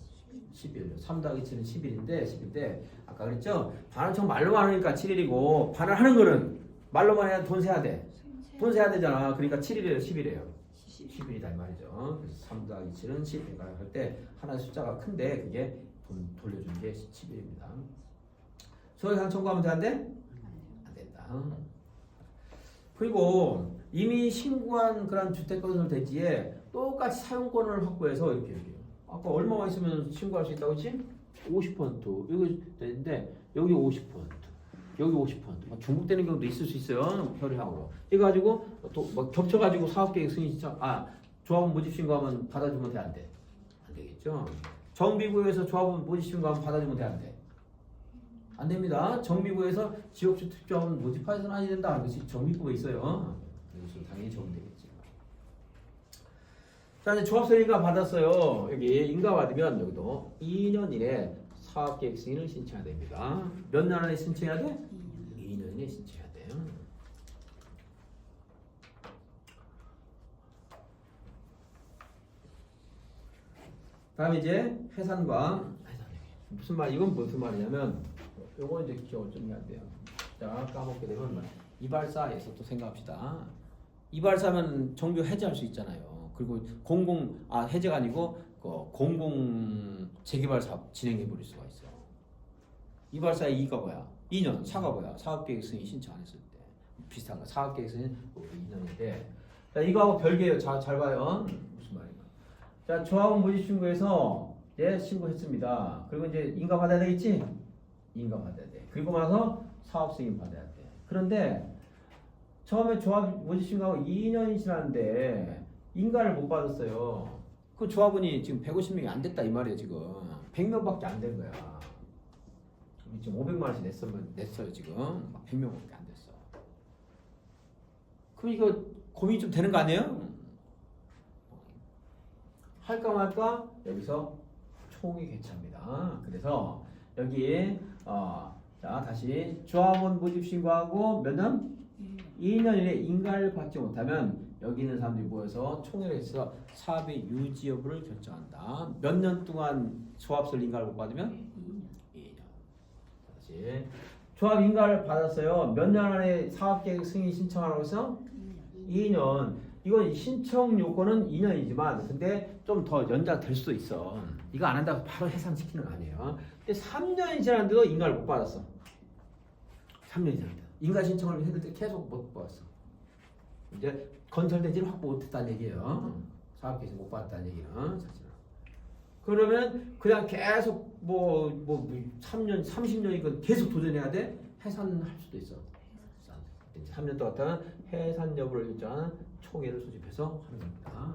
10일. 3 더하기 7은 10일인데 10일인데 아까 그랬죠? 반환 요청 말로만 하니까 7일이고 반환하는 거는 말로만 해야 돈 세야 돼. 돈 세야 되잖아. 그러니까 7일이에요, 10일이에요. 10일이다 이 말이죠. 그래서 3 더하기 7은 10일. 할 때 하나 숫자가 큰데 그게 돈 돌려주는 게 10일입니다. 소액상 청구하면 돼? 안 돼? 안 된다. 그리고 이미 신고한 그런 주택건설 대지에 똑같이 사용권을 확보해서 이렇게 아까 얼마만 있으면 신고할 수 있다고 했지? 50% 여기 되는데 여기 50% 여기 50% 중복되는 경우도 있을 수 있어요. 효리하고 이거 가지고 또 뭐 겹쳐가지고 사업계획 승인 신청 조합원 모집 신고하면 받아주면 돼? 안 돼? 안 되겠죠. 정비구에서 조합원 모집 신고하면 받아주면 돼? 안 돼? 안 됩니다. 정비구에서 지역주택조합원 모집해서는 아니 된다. 그것이 정비구에 있어요. 그래서 당연히 적용되겠지. 자, 이제 조합서 인가 받았어요. 여기 인가 받으면 여기도 2년 이내 사업계획 승인을 신청해야 됩니다. 몇 년 안에 신청해야 돼? 2년 이내 신청해야 돼요. 다음에 이제 해산과 무슨 말 이건 무슨 말이냐면 요거 이제 기억을 좀 해야 돼요. 자, 까먹게 되면 이발사에서 또 생각합시다. 이발사면 정비 해제할 수 있잖아요. 그리고 해제가 아니고 공공 재개발 사업 진행해 버릴 수가 있어. 이발사의 이가 뭐야? 2년. 사가 뭐야? 사업계획 승인 신청 안 했을 때 비슷한 거. 사업계획 승인 2년인데. 자, 이거하고 별개예요. 잘 봐요. 무슨 말인가? 자, 조합원 모집 신고해서 신고했습니다. 그리고 이제 인가 받아야 되겠지? 인가 받아야 돼. 그리고 나서 사업 승인 받아야 돼. 그런데 처음에 조합 모집 신고하고 2년이 지났는데 인가를 못 받았어요. 그 조합원이 지금 150명이 안 됐다 이 말이에요. 지금 100명밖에 안 된 거야. 지금 500만 원씩 냈어요. 지금 막 100명밖에 안 됐어. 그럼 이거 고민이 좀 되는 거 아니에요? 할까 말까? 여기서 총이 개최합니다. 그래서 여기 자 다시 조합원 모집 신고하고 몇 년? 2년 이내 인가를 받지 못하면 여기 있는 사람들이 모여서 총회에서 사업의 유지 여부를 결정한다. 몇 년 동안 조합설 인가를 못 받으면? 2년. 다시 조합 인가를 받았어요. 몇 년 안에 사업계획 승인 신청하라고 해서? 2년. 이건 신청 요건은 2년이지만 근데 좀 더 연장될 수도 있어. 이거 안 한다고 바로 해산시키는 거 아니에요. 근데 3년이 지났는데도 인가를 못 받았어. 3년이 지났는데 인가 신청을 했는데 계속 못 받았어. 이제 건설대지를 확보 못했다는 얘기예요. 사업계획에서 못 받았다는 얘기는 사실은. 그러면 그냥 계속 3년, 30년이건 계속 도전해야 돼? 해산할 수도 있어. 3년 동안 해산 여부를 결정하는 총회를 소집해서 하는 겁니다.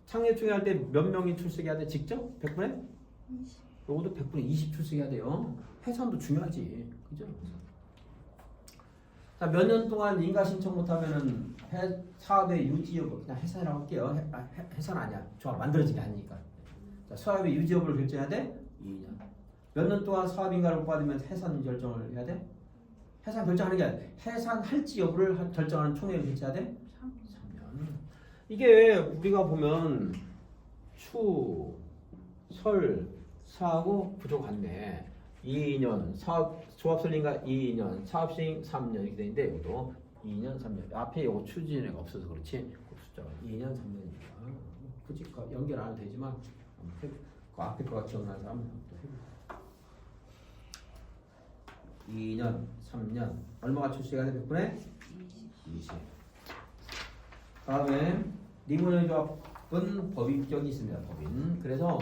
창립총회 할 때 몇 명이 출석해야 돼? 직접? 100분에? 20. 요것도 100분에 20 출석해야 돼요. 해산도 중요하지. 그죠? 자, 몇 년 동안 인가 신청 못하면은 사업의 유지 여부 그냥 해산이라고 할게요. 해산 아니야. 조합 만들어지게 아니니까. 자, 사업의 유지 여부를 결정해야 돼? 2년. 몇 년 동안 사업 인가를 못 받으면 해산 결정을 해야 돼? 해산 결정하는 게 아니라 해산할지 여부를 결정하는 총회를 개최해야 돼? 3년. 이게 우리가 보면 추, 설, 사하고 구조 같네. 2년, 사업 조합설인가 2년, 사업승인 3년 이렇게 되는데 이것도 2년, 3년. 앞에 이거 추진회가 없어서 그렇지. 그 숫자가 2년, 3년이니까 굳이 연결 안 해도 되지만 그 앞에 거가 기억나는 사람은 또 해보자. 2년, 3년 얼마가 출시가 돼? 100분에? 20. 다음에 리모델 조합은 법인격이 있습니다. 법인. 그래서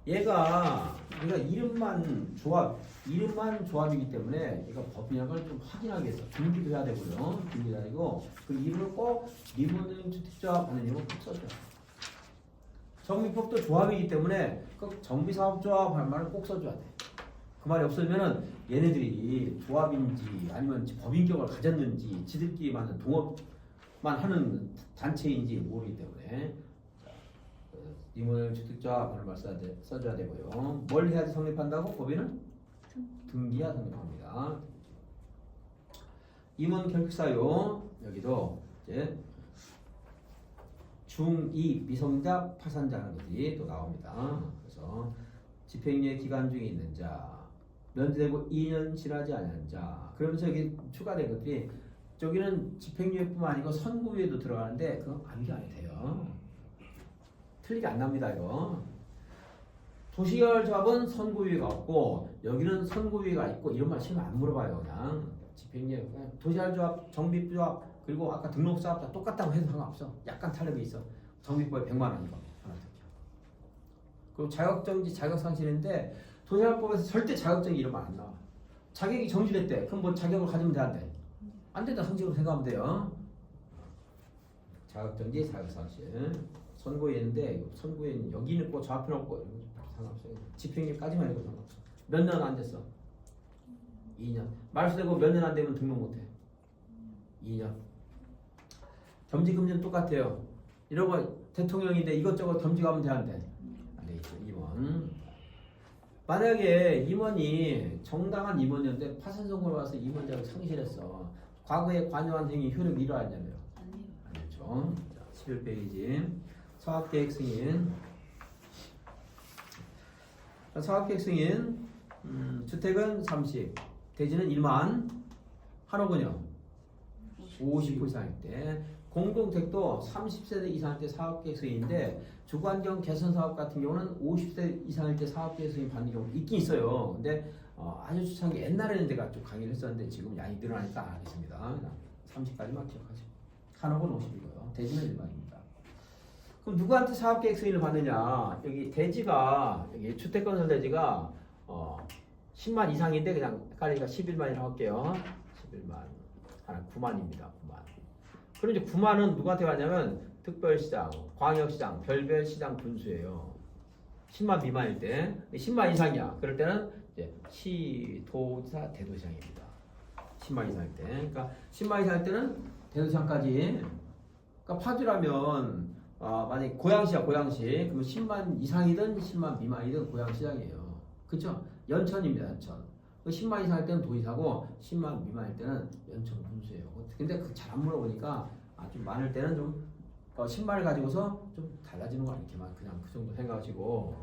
얘가 이름만 조합이기 때문에 얘가 법이란 걸 좀 확인하기 위해서 등기도 해야 되고요. 등기도 해야 되고 그 이름을 꼭 리모델링 주택조합 하는 이름을 꼭 써줘요. 정비법도 조합이기 때문에 꼭 정비사업조합 할 말을 꼭 써줘야 돼. 그 말이 없으면은 얘네들이 조합인지 아니면 법인격을 가졌는지 지들끼리만 동업만 하는 단체인지 모르기 때문에 리모델링 주택조합 하는 말 써줘야 되고요. 뭘 해야지 성립한다고? 법인은? 등기해야 성립합니다. 임원 결격사유 여기도 이제 중2 미성자 파산자라는 것이 또 나옵니다. 그래서 집행유예 기간 중에 있는 자, 면제되고 2년 지나지 않은 자. 그러면서 여기 추가된 것들이 저기는 집행유예뿐만 아니고 선고유예도 들어가는데 그건 암기 안 해도 돼요. 틀리게 안 납니다 이거. 도시계열 조합은 선고유예가 없고 여기는 선고유예가 있고 이런 말 시험 안 물어봐요. 그냥 집행유예 도시계열 조합, 정비조합 그리고 아까 등록사업자 똑같다고 해도 상관없어. 약간 탈력이 있어. 정비법에 100만 원이고 하나 더. 그리고 자격정지 자격상실인데 도시계열법에서 절대 자격정지 이런 말 안 나와. 자격이 정지됐대. 그럼 뭐 자격을 가지면 돼 안 돼? 안 된다 성적으로 생각하면 돼요. 자격정지 자격상실 선고유예인데 선고유예는 여기는 있고 저 앞에는 없고 상관없어요. 집행유예까지만 해도 상관없어. 몇 년 안 됐어? 2년. 말소되고 몇 년 안 되면 등록 못해. 2년. 겸직금지는 똑같아요. 이런 거 대통령인데 이것저것 겸직하면 돼 안 돼? 안 되겠죠. 임원. 만약에 임원이 정당한 임원이었는데 파산 선고를 와서 임원자를 상실했어. 과거에 관여한 행위 효력이 일어났냐고요? 아니죠. 11페이지. 사업계획 승인. 사업계획 승인. 주택은 30, 대지는 1만, 한옥은요 50% 이상일 때, 공동택도 30세대 이상일 때 사업계획 승인인데 주거환경 개선 사업 같은 경우는 50세 이상일 때 사업계획 승인 받는 경우 있긴 있어요. 근데 아주 초창기 옛날에는 제가 좀 강의를 했었는데 지금 양이 늘어나니까 안 하겠습니다. 30까지만 기억하시고 한옥은 50이고요. 대지는 1만입니다. 그럼 누구한테 사업계획 승인을 받느냐? 여기 대지가 여기 주택건설 대지가 10만 이상인데 그냥 헷갈리니까 11만이라고 할게요. 11만 하나 9만입니다. 9만. 그럼 이제 9만은 누구한테 가냐면 특별시장, 광역시장, 별별시장 분수예요. 10만 미만일 때. 10만 이상이야. 그럴 때는 이제 시도지사, 대도시장입니다. 10만 이상일 때. 그러니까 10만 이상일 때는 대도시장까지. 그러니까 파주라면 만약에 고양시야 고양시. 그러면 10만 이상이든 10만 미만이든 고양시장이에요. 그렇죠? 연천입니다. 연천. 10만 이상일 때는 도지사고 10만 미만일 때는 연천 분수예요. 근데 잘 안 물어보니까 좀 많을 때는 좀 10만을 가지고서 좀 달라지는 거 아니지만 그냥 그 정도 생각하시고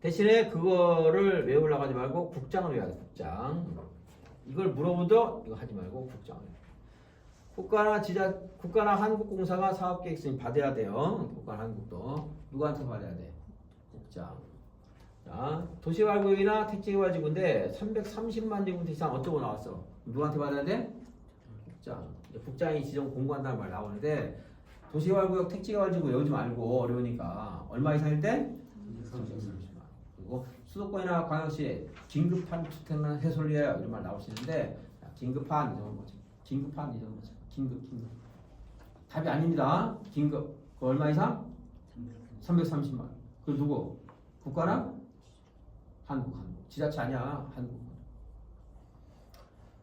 대신에 그거를 외우려고 하지 말고 국장을 외워야 돼. 국장. 이걸 물어보도 이거 하지 말고 국장을. 국가나 한국공사가 사업계획 승인 받아야 돼요. 국가나 한국도. 누구한테 받아야 돼? 국장. 자, 도시개발구역이나 택지개발지구인데 330만 제곱미터 이상 어쩌고 나왔어? 누구한테 받아야 돼? 국장. 국장이 지정 공고한다는 말 나오는데 도시개발구역 택지개발지구 외우지 말고 어려우니까 얼마 이상일 때? 330만. 그리고 수도권이나 광역시 긴급한 주택난 해솔리에 이런 말 나올 수 있는데 긴급한 이 정도 뭐지? 긴급한 이 정도 뭐지? 긴급. 답이 아닙니다. 긴급. 그 얼마 이상? 330만. 그 누구? 국가나? 한국. 지자체 아니야. 한국.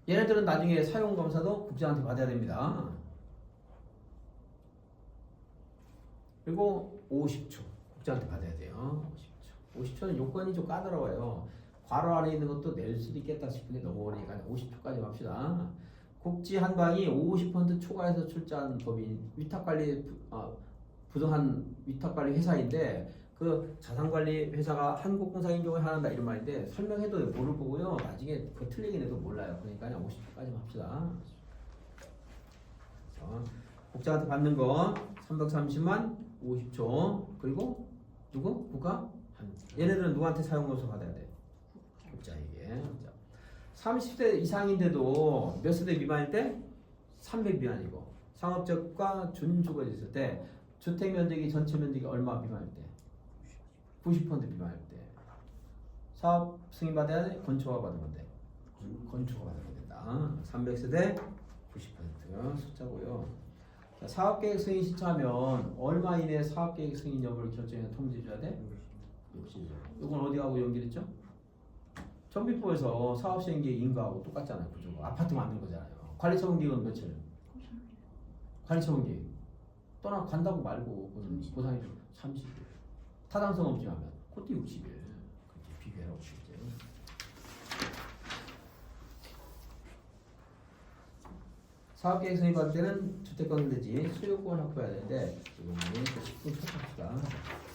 얘네들은 나중에 사용검사도 국장한테 받아야 됩니다. 그리고 50초. 국장한테 받아야 돼요. 50초. 50초는 요건이 좀 까다로워요. 괄호 안에 있는 것도 낼 수도 있겠다 싶은데 넘어오니까 50초까지 합시다. 국지 한방이 50% 초과해서 출자한 법인 위탁관리 부동산 위탁관리 회사인데 그 자산관리 회사가 한국공사인 경우에 하나다 이런 말인데 설명해도 모를 거고요. 나중에 그 틀리긴 해도 몰라요. 그러니까 그냥 50초까지 합시다. 그래서 국장한테 받는 거 330만 50초 그리고 누구? 국가? 얘네들은 누구한테 사용검사 받아야 돼? 국장에게. 30세 이상인데도 몇 세대 미만일 때? 300 미만이고 상업적과 준주거지 있을 때 주택 면적이 전체 면적이 얼마 미만일 때? 90% 비만일 때 사업 승인 받아야 돼? 건축허가 받으면 돼? 건축허가 받으면 된다. 300세대 90% 숫자고요. 자, 사업계획 승인 신청하면 얼마 이내에 사업계획 승인 여부를 결정해 통지해 줘야 돼? 60일. 이건 어디 하고 연결했죠? 정비법에서 사업시행계획 인가하고 똑같잖아요. 구조가. 아파트 만든 거잖아요. 관리처분기간은 며칠? 관리처분기획. 떠나 간다고 말고 보상해 줘. 30일. 타당성 없이 하면 그것도 60일. 그렇게 비교해라고 주죠. 사업계획 승인 받을 때는 주택 건설대지 수요권 확보해야 되는데 지금 10분 쳤합시다.